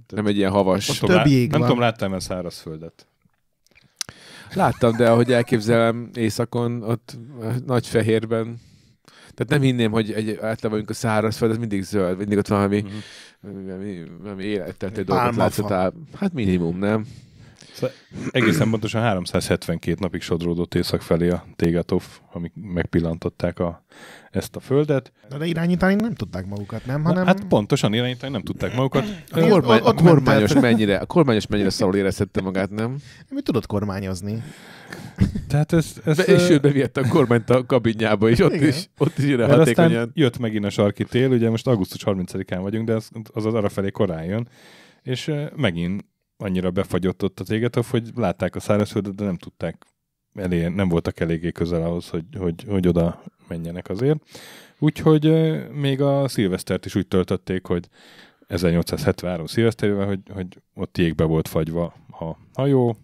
nem egy ilyen havas. Több jég nem van. tudom, láttam-e szárazföldet. Láttam, de ahogy elképzelem északon, ott Nagyfehérben, tehát nem hinném, hogy általában vagyunk a szárazföld, ez mindig zöld, mindig ott valami, valami életteltő dolgot látszott. Hát minimum, nem? Szóval egészen pontosan 372 napig sodródott észak felé a Tegetov, amik megpillantották ezt a földet. De irányítani nem tudták magukat, nem? Hanem... Hát pontosan irányítani nem tudták magukat. A kormányos mennyire szarul érezhette magát, nem? Mi tudott kormányozni? Tehát és ő beviette a kormányt a kabinjába, és ott is ide hatékonyan. Aztán jött megint a sarki tél, ugye most augusztus 30-án vagyunk, de az arra felé korán jön, és megint annyira befagyott ott a Tegetov, hogy látták a szárazföldet, de nem tudták nem voltak eléggé közel ahhoz, hogy oda menjenek azért. Úgyhogy még a szilvesztert is úgy töltötték, hogy 1873 szilveszterével, hogy ott jégbe volt fagyva a hajó,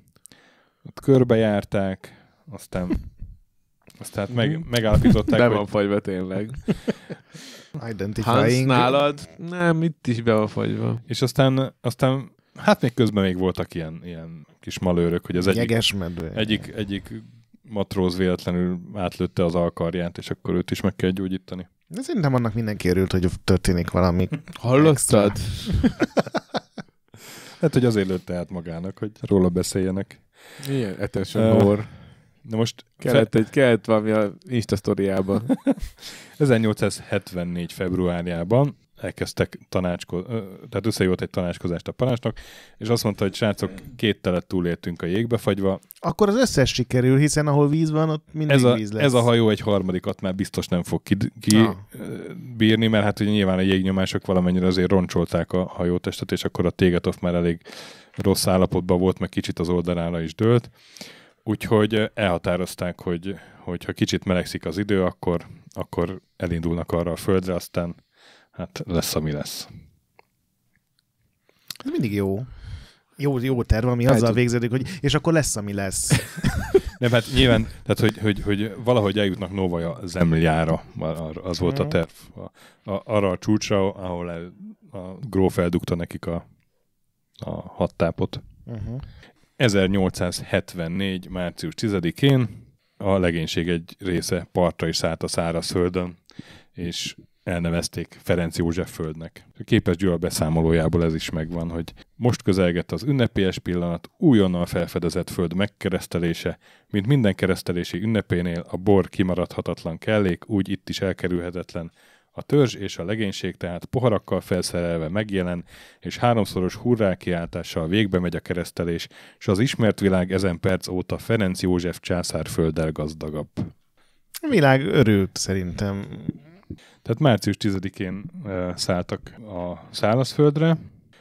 ott körbejárták, aztán megállapították, be van fagyva tényleg. Identifying. Hans, nálad? Nem, itt is be van fagyva. És aztán hát még közben még voltak ilyen kis malőrök, hogy az egyik matróz véletlenül átlőtte az alkarját, és akkor őt is meg kell gyógyítani. De szerintem annak mindenki örült, hogy történik valami. Hallottad? Hát, hogy azért lőtte át magának, hogy róla beszéljenek. Ilyen attention whore. De most kellett valami a Insta-sztoriában. 1874. februárjában elkezdtek tehát összejött egy tanácskozást a parancsnok, és azt mondta, hogy srácok, 2 telet túléltünk a jégbe fagyva. Akkor az összes sikerül, hiszen ahol víz van, ott mindig víz lesz. Ez a hajó egy harmadikat már biztos nem fog kibírni, mert hát ugye nyilván a jégnyomások valamennyire azért roncsolták a hajótestet, és akkor a Tegetov már elég rossz állapotban volt, meg kicsit az oldalára is dőlt. Úgyhogy elhatározták, hogy ha kicsit melegszik az idő, akkor elindulnak arra a földre, aztán hát lesz, ami lesz. Ez mindig jó. Jó terv, ami azzal végződik, hogy és akkor lesz, ami lesz. Nem, hát nyilván, tehát hogy valahogy eljutnak Novaja Zemljára, az volt a terv. Arra a csúcsra, ahol a gróf eldugta nekik a hadtápot. 1874. március 10-én a legénység egy része partra is szállt a szárazföldön, és elnevezték Ferenc József földnek. A Képes Gyula beszámolójából ez is megvan, hogy most közelgett az ünnepélyes pillanat, újonnan felfedezett föld megkeresztelése, mint minden keresztelési ünnepénél a bor kimaradhatatlan kellék, úgy itt is elkerülhetetlen. A törzs és a legénység tehát poharakkal felszerelve megjelen, és 3-szoros hurrá kiáltással végbe megy a keresztelés, s az ismert világ ezen perc óta Ferenc József császár földdel gazdagabb. A világ örült szerintem. Tehát március 10-én szálltak a szárazföldre.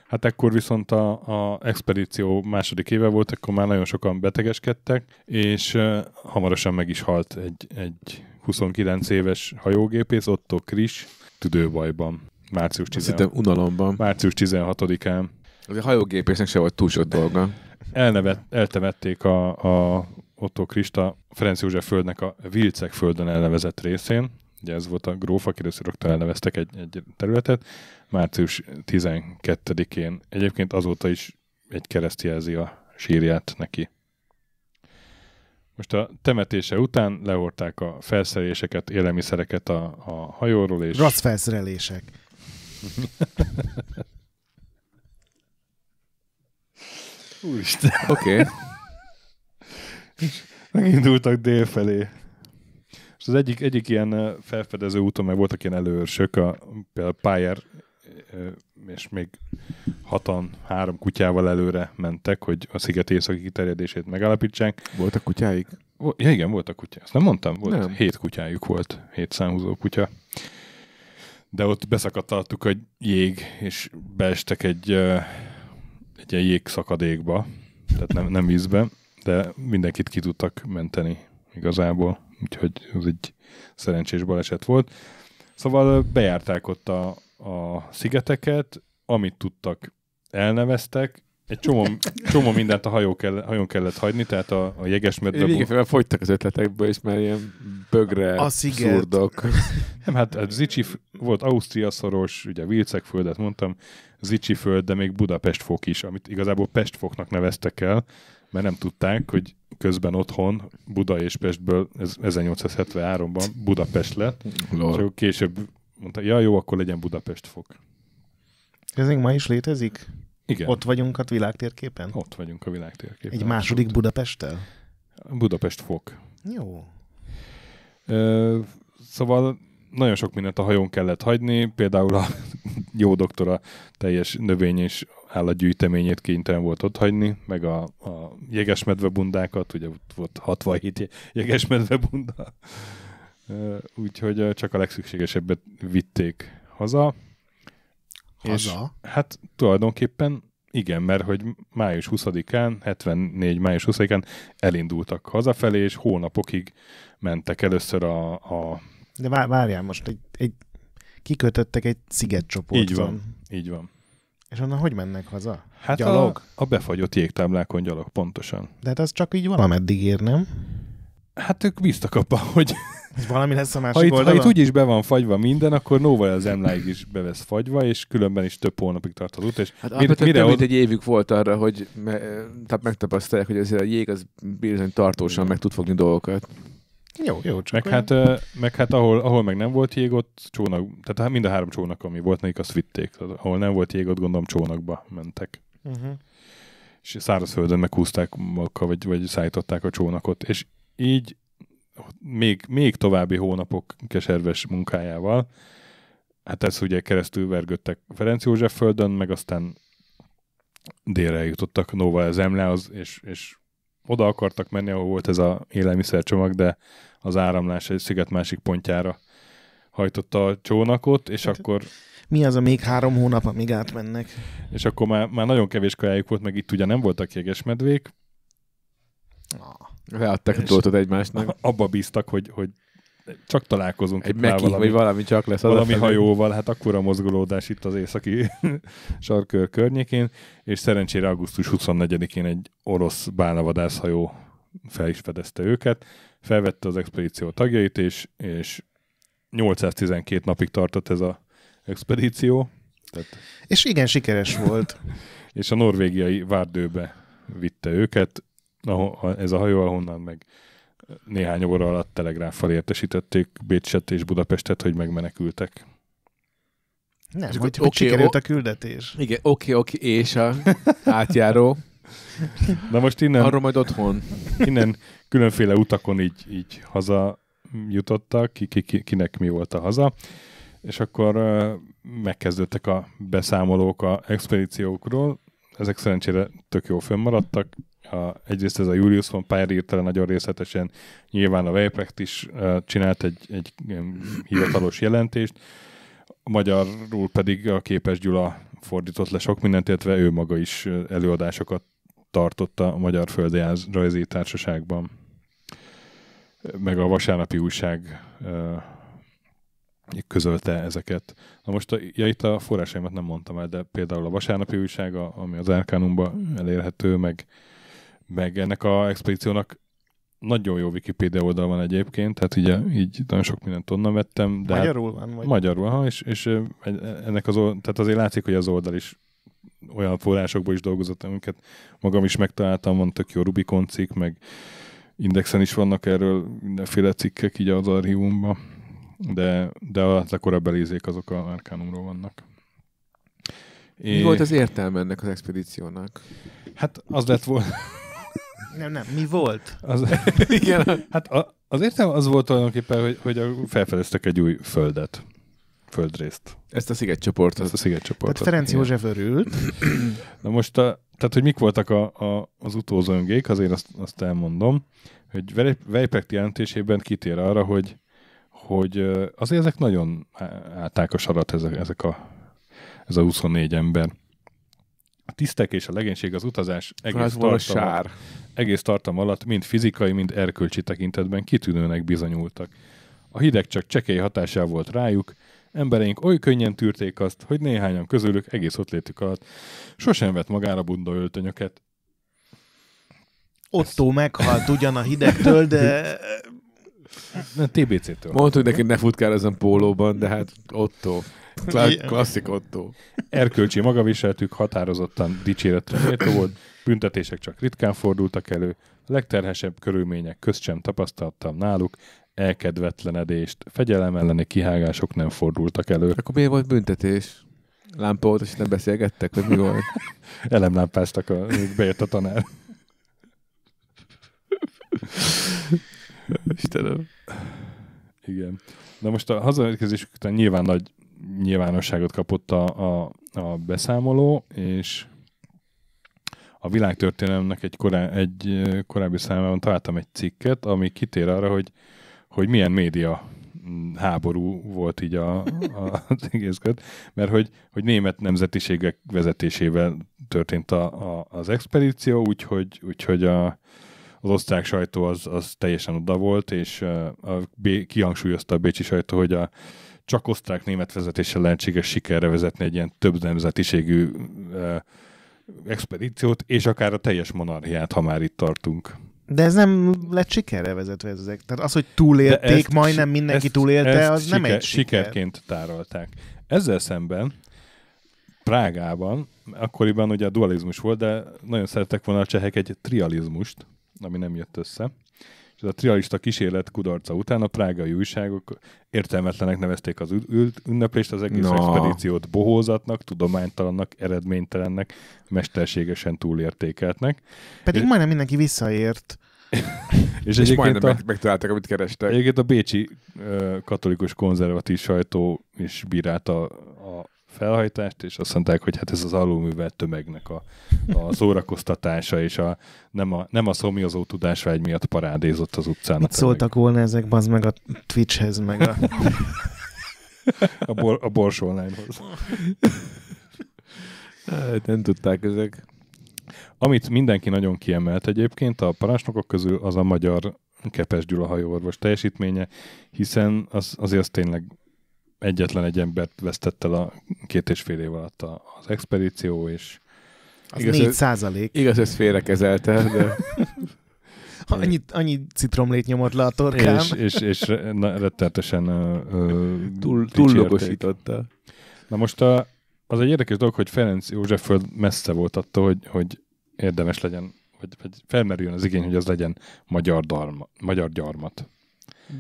Hát ekkor viszont a expedíció második éve volt, akkor már nagyon sokan betegeskedtek, és hamarosan meg is halt egy 29 éves hajógépész, Otto Kris, tüdőbajban. Március 16-án. Az a hajógépésznek se volt túl sok dolga. Eltemették a Otto Krist a Ferenc József földnek a Vilcek földön elnevezett részén. Ugye ez volt a gróf, aki először rögtön elneveztek egy területet. Március 12-én egyébként azóta is egy kereszt jelzi a sírját neki. Most a temetése után lehordták a felszereléseket, élelmiszereket a hajóról, és... Rossz felszerelések. Úristen. Oké. Megindultak dél felé. És az egyik ilyen felfedező úton, meg voltak ilyen előőrsök, például Pályár, és még 3 kutyával előre mentek, hogy a sziget északi kiterjedését megállapítsák. Voltak kutyáik? Ja, igen, voltak kutyák. Ezt nem mondtam? Nem. 7 kutyájuk volt, 7 számhúzó kutya. De ott beszakadt alattuk a jég, és beestek egy ilyen jégszakadékba, tehát nem vízbe, de mindenkit ki tudtak menteni igazából. Úgyhogy ez egy szerencsés baleset volt. Szóval bejárták ott a szigeteket, amit tudtak, elneveztek, egy csomó mindent a hajón kellett hagyni, tehát a jegesmedve... Végeféle fogytak az ötletekből, és már ilyen bögre abszurdok. Nem, hát Zicsi volt Ausztria szoros, ugye Vilcek-földet mondtam, Zicsi-föld, de még Budapest-fok is, amit igazából Pest-foknak neveztek el, mert nem tudták, hogy közben otthon Buda és Pestből 1873-ban Budapest lett, és akkor később mondta, ja jó, akkor legyen Budapest-fok. Ez még ma is létezik? Igen. Ott vagyunk a világtérképen? Ott vagyunk a világtérképen. Egy második Budapesttel? Budapest-fok. Jó. Szóval nagyon sok mindent a hajón kellett hagyni, például a jó doktora teljes növény és állatgyűjteményét kénytelen volt ott hagyni, meg a jegesmedve bundákat, ugye volt 67 jegesmedve bunda, úgyhogy csak a legszükségesebbet vitték haza. És hát tulajdonképpen igen, mert hogy május 20-án, 74. május 20-án elindultak hazafelé, és hónapokig mentek először De várjál most, kikötöttek egy szigetcsoporton. Így van. És onnan hogy mennek haza? Hát gyalog? A befagyott jégtáblákon gyalog, pontosan. De hát az csak így valameddig ér, nem? Hát ők bíztak abban, hogy valami lesz a másik oldalon. Ha itt úgyis be van fagyva minden, akkor Nóval az Emláig is be lesz fagyva, és különben is több hónapig tart az út. És hát mire mint egy évük volt arra, hogy tehát megtapasztalják, hogy azért a jég az bizony tartósan meg tud fogni dolgokat. Jó, csak meg hát ahol meg nem volt jég, ott csónak, tehát mind a 3 csónak, ami volt nekik, azt vitték. Tehát, ahol nem volt jég, ott gondolom csónakba mentek. Uh-huh. És szárazföldön meghúzták magukkal, vagy szállították a csónakot. És így még további hónapok keserves munkájával, hát ezt ugye keresztül vergődtek Ferenc József földön, meg aztán délre jutottak Nóval Zemlához, és oda akartak menni, ahol volt ez az élelmiszercsomag, de az áramlás egy sziget másik pontjára hajtotta a csónakot, és hát, akkor... Mi az a még 3 hónap, amíg átmennek? És akkor már nagyon kevés kajájuk volt, meg itt ugye nem voltak jegesmedvék. Leadták a dolgot egymásnak. Abba bíztak, hogy csak találkozunk. Egy meki, vagy valami csak lesz. Valami hajóval, hát akkora mozgolódás itt az északi sarkkör környékén, és szerencsére augusztus 24-én egy orosz bálnavadászhajó fel is fedezte őket, felvette az expedíció tagjait, és 812 napig tartott ez az expedíció. Tehát... És igen, sikeres volt. És a norvégiai Várdőbe vitte őket, ez a hajó, ahonnan meg néhány óra alatt telegráffal értesítették Bécset és Budapestet, hogy megmenekültek. Nem, hogy sikerült a küldetés. Igen, oké, és a átjáró. Na most innen... Arról majd otthon. Innen különféle utakon így haza jutottak, kinek mi volt a haza, és akkor megkezdődtek a beszámolók a expedíciókról. Ezek szerencsére tök jól fönnmaradtak. Egyrészt ez a Julius von Payer írta le nagyon részletesen, nyilván a Weiprecht is csinált egy hivatalos jelentést, magyarul pedig a Képes Gyula fordított le sok mindent, illetve ő maga is előadásokat tartott a Magyar Földrajzi Társaságban, meg a Vasárnapi Újság közölte ezeket. Na most itt a forrásaimat nem mondtam el, de például a Vasárnapi Újság, ami az Arcanumban elérhető, meg ennek a expedíciónak nagyon jó Wikipédia oldal van egyébként, tehát ugye így nagyon sok mindent onnan vettem. De magyarul van? Vagy? Magyarul, és ennek tehát azért látszik, hogy az oldal is olyan forrásokból is dolgozott, amiket magam is megtaláltam, van tök jó Rubikon cikk, meg Indexen is vannak erről mindenféle cikkek így az archívumban, de a korabeli izék azok a Arcanumról vannak. Mi volt az értelme ennek az expedíciónak? Hát az lett volna... Nem, mi volt? Igen. Hát az értelme az volt tulajdonképpen, hogy felfedeztek egy új földrészt. Ezt a szigetcsoportot. Tehát Ferenc József örült. Na most, tehát hogy mik voltak az utózöngék, azért azt elmondom, hogy Weiprecht jelentésében kitér arra, hogy azért ezek nagyon állták a sarat, ez a 24 ember. A tisztek és a legénység az utazás egész tartalom alatt mind fizikai, mind erkölcsi tekintetben kitűnőnek bizonyultak. A hideg csak csekély hatással volt rájuk, embereink oly könnyen tűrték azt, hogy néhányan közülük egész ott létük alatt sosem vett magára bunda öltönyöket. Otto meghalt ugyan a hidegtől, de... TBC-től. Mondtuk neki, ne futkározzon pólóban, de hát Otto. Klasszik Otto. Erkölcsi magaviseltük határozottan dicséretre méltó volt, büntetések csak ritkán fordultak elő, legterhesebb körülmények közt sem tapasztaltam náluk, elkedvetlenedést, fegyelem elleni kihágások nem fordultak elő. Akkor miért volt büntetés? Lámpa volt, és nem beszélgettek, vagy mi volt? Elemlámpáztak, bejött a tanár. Istenem. Igen. Na most a hazaérkezésük után nyilván nagy nyilvánosságot kapott a beszámoló, és a világtörténelemnek egy korábbi számában találtam egy cikket, ami kitér arra, hogy milyen média háború volt így az egészköt, mert hogy német nemzetiségek vezetésével történt az expedíció, úgyhogy az osztrák sajtó az teljesen oda volt, és kihangsúlyozta a bécsi sajtó, hogy csak osztrák-német vezetéssel lehetséges sikerre vezetni egy ilyen több nemzetiségű expedíciót, és akár a teljes monarchiát, ha már itt tartunk. De ez nem lett sikerre vezetve ezek. Tehát az, hogy túlélték, majdnem mindenki túlélte, az nem egy siker. Sikerként tárolták. Ezzel szemben Prágában, akkoriban ugye a dualizmus volt, de nagyon szerettek volna a csehek egy trializmust, ami nem jött össze. És a trialista kísérlet kudarca után a prágai újságok értelmetlenek nevezték az ünneplést, az egész expedíciót bohózatnak, tudománytalannak, eredménytelennek, mesterségesen túlértékeltnek. Pedig majdnem mindenki visszaért. és majdnem megtalálták, amit kerestek. Egyébként a bécsi katolikus konzervatív sajtó is bírálta a felhajtást, és azt mondták, hogy hát ez az alulművelt tömegnek a szórakoztatása, és nem a szomjazó tudásvágy miatt parádézott az utcán. Mit szóltak volna ezek, bazd meg a Twitchhez, meg a Bors Online-hoz. Nem tudták ezek. Amit mindenki nagyon kiemelt egyébként a parancsnokok közül, az a magyar Kepes Gyula hajóorvos teljesítménye, hiszen az tényleg egyetlen egy embert vesztett el a 2,5 év alatt az expedíció, és az 4%. Igaz, ezt félrekezelte, de... Annyi citromlét nyomott le a torkám. És rettenetesen túllogosította. Na most az egy érdekes dolog, hogy Ferenc Józsefföld messze volt attól, hogy érdemes legyen, vagy felmerüljön az igény, hogy az legyen magyar gyarmat.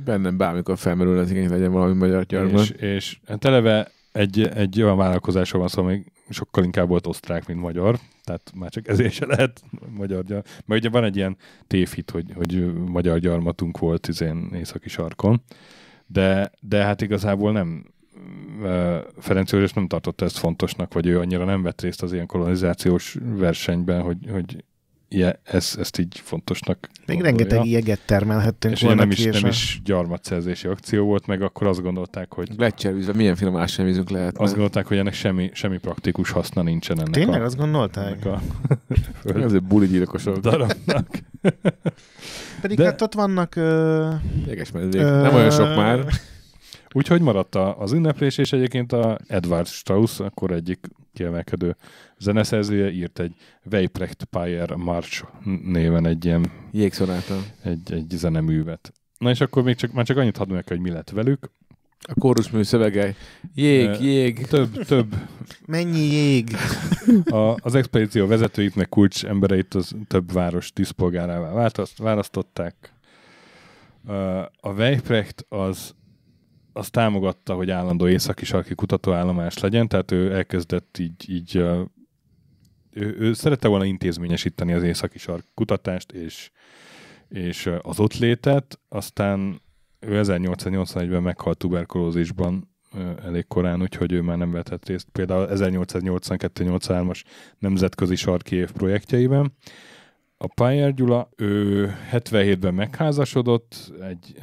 Bennem bármikor felmerül az igény, legyen valami magyar gyarmat. És hát eleve egy olyan vállalkozásról van szó, még sokkal inkább volt osztrák, mint magyar, tehát már csak ezért se lehet magyar gyarmat. Mert ugye van egy ilyen tévhit, hogy magyar gyarmatunk volt északi sarkon, de hát igazából nem Ferenc József nem tartotta ezt fontosnak, vagy ő annyira nem vett részt az ilyen kolonizációs versenyben, hogy ezt így fontosnak még rengeteg jeget termelhettünk és volna ki. Nem is gyarmatszerzési akció volt, meg akkor azt gondolták, hogy... Gletschervízben milyen finom ásványvízünk lehet. Azt gondolták, hogy ennek semmi praktikus haszna nincsen ennek. Tényleg azt gondolták? Ezért buligyilkosok. Darabnak. Pedig hát ott vannak... Jegesmedvék. Nem olyan sok már. Úgyhogy maradt az ünneplés, és egyébként a Edward Strauss, akkor egyik kiemelkedő zeneszerzője írt egy Weihprecht Payer March néven egy ilyen jégszonáta. Egy zeneművet. Na és akkor már csak annyit hadd meg, hogy mi lett velük. A kórusmű szövege. Jég. Több. Mennyi jég? Az expedíció vezetőit, meg kulcs embereit az több város díszpolgárává választották. A Weihprecht az támogatta, hogy állandó északi sarki kutatóállomás legyen, tehát ő elkezdett így ő szerette volna intézményesíteni az északi sark kutatást és az ott létet, aztán ő 1881-ben meghalt tuberkulózisban elég korán, úgyhogy ő már nem vehetett részt például 1882-83-as nemzetközi sarki év projektjeiben. A Payer Gyula, ő 77-ben megházasodott, egy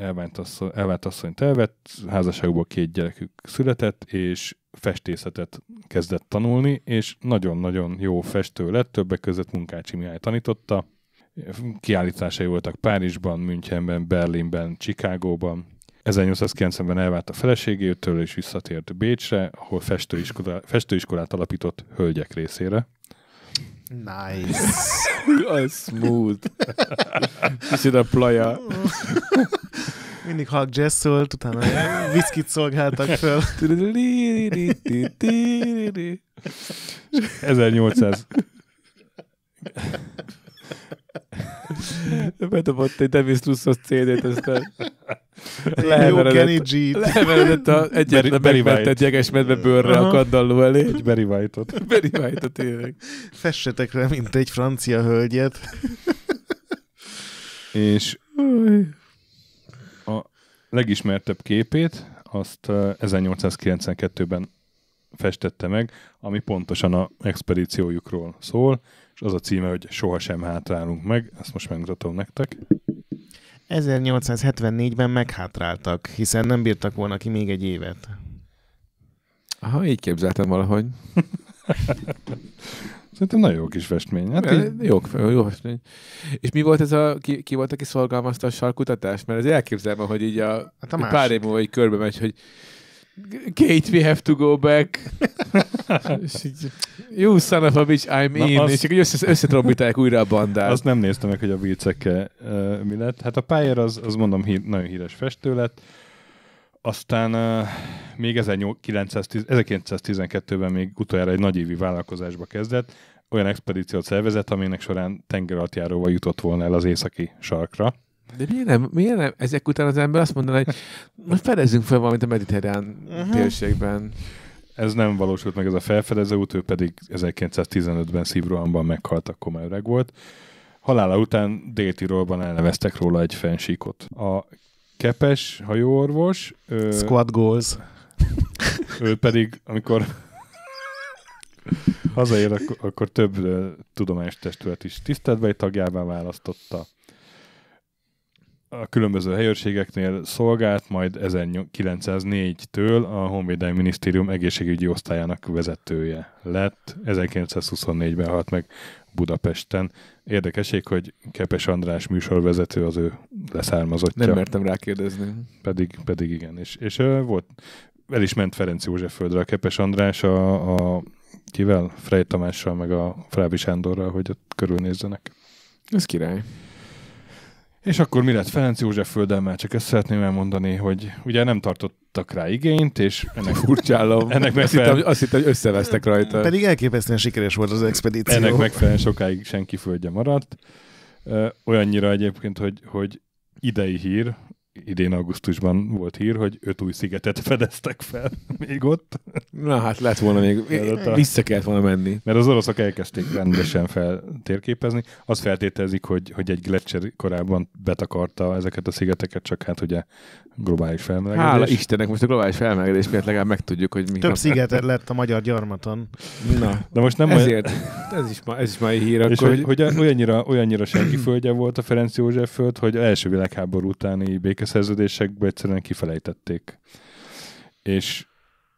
elvált asszonyt elvett, házasságból 2 gyerekük született, és festészetet kezdett tanulni, és nagyon-nagyon jó festő lett, többek között Munkácsi Mihály tanította. Kiállításai voltak Párizsban, Münchenben, Berlinben, Chicagóban. 1890-ben elvált a feleségétől, és visszatért Bécsre, ahol festőiskolát alapított hölgyek részére. Nice. Az smooth. Micsoda plaja. Mindig halk jazz szólt, utána viszkit szolgáltak föl. 1800 Bedobott egy Demis Roussos CD-t, aztán leheveredett a egyetlen megmentett jegesmedve bőrre a kandalló elé. Egy Barry White-ot. Barry White-ot tényleg. Fessetek rá, mint egy francia hölgyet. És a legismertebb képét azt 1892-ben festette meg, ami pontosan a expedíciójukról szól, és az a címe, hogy Sohasem hátrálunk meg, ezt most megmutatom nektek. 1874-ben meghátráltak, hiszen nem bírtak volna ki még egy évet. Aha, így képzeltem valahogy. Szerintem nagyon jó kis festmény. Hát jó festmény. És mi volt ez ki volt, aki szorgalmazta a sarkutatás? Mert ez elképzelem, hogy így pár év múlva így körbe megy, hogy Kate, we have to go back. És így, you son of a bitch, I'm in. És akkor összetrombitálják újra a bandát. Azt nem néztem meg, hogy a viccekkel mi lett. Hát a Payer az mondom nagyon híres festő lett. Aztán még 1912-ben még utoljára egy nagyévi vállalkozásba kezdett. Olyan expedíciót szervezett, aminek során tengeralattjáróval jutott volna el az északi sarkra. De miért nem ezek után az ember azt mondaná, hogy most fedezzünk fel valamit a mediterrán térségben. Ez nem valósult meg, ez a felfedező út, ő pedig 1915-ben szívrohamban meghalt, akkor már öreg volt. Halála után Dél-Tirolban elneveztek róla egy fennsíkot. A Kepes hajóorvos... Squad goals. Ő pedig, amikor hazaér, akkor több tudományos testület is tiszteletbeli tagjává választotta. A különböző helyőrségeknél szolgált, majd 1904-től a Honvédelmi Minisztérium egészségügyi osztályának vezetője lett. 1924-ben halt meg Budapesten. Érdekesség, hogy Kepes András műsorvezető az ő leszármazottja. Nem mertem rákérdezni. Pedig igen. És volt, el is ment Ferenc József földre a Kepes András a kivel? Frey Tamással meg a Frábi Sándorral, hogy ott körülnézzenek. Ez király. És akkor mi lett Ferenc József földdel? Már csak ezt szeretném elmondani, hogy ugye nem tartottak rá igényt, és ennek furcsálom. Azt hittem, hogy összevesztek rajta. Pedig elképesztően sikeres volt az expedíció. Ennek megfelelően sokáig senki földje maradt. Olyannyira egyébként, hogy idei hír, idén augusztusban volt hír, hogy 5 új szigetet fedeztek fel még ott. Na hát lett volna még, vissza kellett volna menni. Mert az oroszok elkezdték rendesen feltérképezni. Azt feltételezik, hogy egy gletszer korábban betakarta ezeket a szigeteket, csak hát ugye globális felmelegedés. Hála Istennek, most a globális felmelegedés miatt legalább megtudjuk, hogy mi. Több szigetet lett a magyar gyarmaton. Na, de most nem ezért, ez is mai hír. És akkor, hogy olyannyira senki földje volt a Ferenc József föld, hogy az első világháború utáni békeszerződésekben egyszerűen kifelejtették. És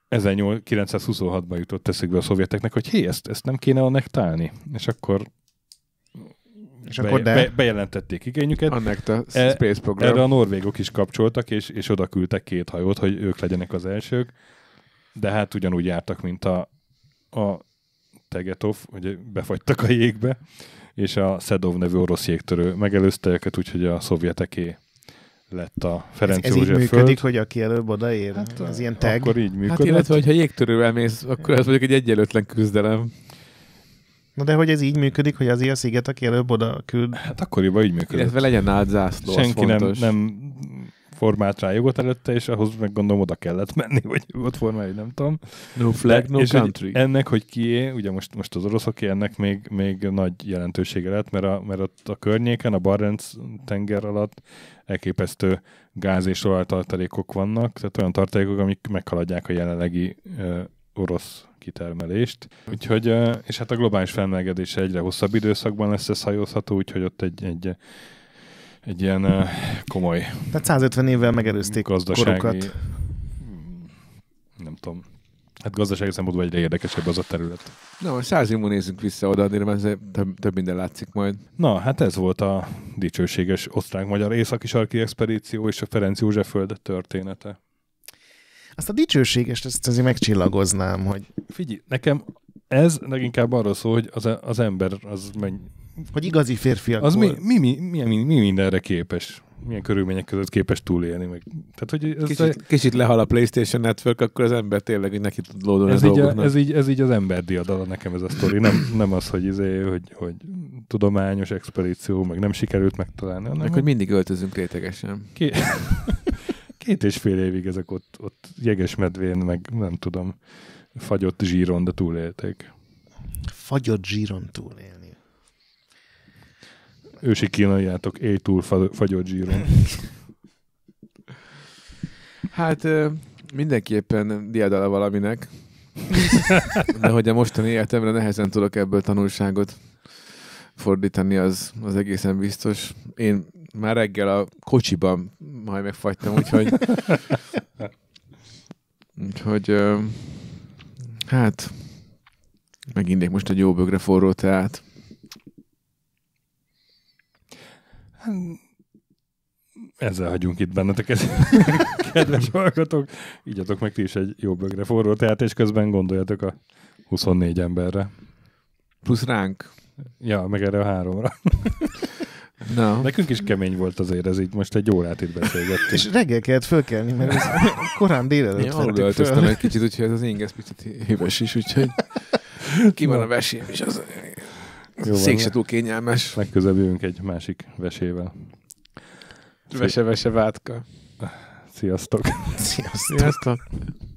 1926-ban jutott eszükbe a szovjeteknek, hogy hé, ezt nem kéne annektálni. És akkor bejelentették igényüket. Annekta Space Program. Erre a norvégok is kapcsoltak, és oda küldtek 2 hajót, hogy ők legyenek az elsők. De hát ugyanúgy jártak, mint a Tegetov, hogy befagytak a jégbe, és a Szedov nevű orosz jégtörő megelőzte őket, úgyhogy a szovjeteké lett a Ferenc József föld. Ez így működik, hogy aki előbb odaér? Hát, ez ilyen tag? Akkor így működött. Hát illetve, hogyha jégtörővel mész, akkor ez mondjuk egy egyenlőtlen küzdelem. Na de hogy ez így működik, hogy azért a sziget, aki előbb oda küld? Hát akkoriban így működött. Illetve legyen átzászló, senki nem formált rá jogot előtte, és ahhoz meg gondolom oda kellett menni, hogy jogot formálj, nem tudom. No flag, no country. Ennek, hogy kié, ugye most az oroszoké, ennek még nagy jelentősége lett, mert ott a környéken, a Barents tenger alatt elképesztő gáz és olajtartalékok vannak, tehát olyan tartalékok, amik meghaladják a jelenlegi orosz kitermelést. Úgyhogy, és hát a globális felmelegedése egyre hosszabb időszakban lesz ez hajózható, úgyhogy ott egy ilyen komoly... Tehát 150 évvel megelőzték gazdasági, korokat. Nem tudom, Hát gazdasági szempontból egyre érdekesebb az a terület. Na, most 100 év múlva nézzünk vissza oda, addig mert több minden látszik majd. Na, hát ez volt a dicsőséges osztrák-magyar északi-sarki expedíció és a Ferenc József föld története. Azt a dicsőségest, ezt azért megcsillagoznám, hogy... Figyelj, nekem ez leginkább arról szól, hogy az ember az hogy igazi férfiak az mi mindenre képes. Milyen körülmények között képes túlélni. Meg. Tehát, hogy kicsit lehal a PlayStation Network, akkor az ember tényleg hogy neki tud lódolni a dolgoknak. Ez így az ember diadala nekem ez a sztori. Nem az, hogy tudományos expedíció, meg nem sikerült megtalálni. Meg hogy mindig öltözünk rétegesen. 2,5 évig ezek ott jegesmedvén, meg nem tudom, fagyott zsíron, de túlélték. Fagyott zsíron túlélni. Ősi kínaiátok, élj túl fagyott zsíron. Hát mindenképpen diadala valaminek. De hogy a mostani életemre nehezen tudok ebből tanulságot fordítani, az egészen biztos. Én már reggel a kocsiban majd megfagytam, úgyhogy hát meginnék most egy jó bögre forró teát. Ezzel hagyunk itt benneteket, kedves hallgatók. Ígyatok meg ti is egy jó bögre forró teát, és közben gondoljatok a 24 emberre. Plusz ránk. Ja, meg erre a 3-ra. No. Nekünk is kemény volt azért, ez így most egy órát itt beszélgettünk. És reggel kellett fölkelni, mert ez korán délelőtt én alul öltöztem egy kicsit, úgyhogy ez az inges picit híves is, úgyhogy ki van a vesém, és az szék se túl kényelmes. Legközelebb jövünk egy másik vesével. Vese vátka. Sziasztok! Sziasztok!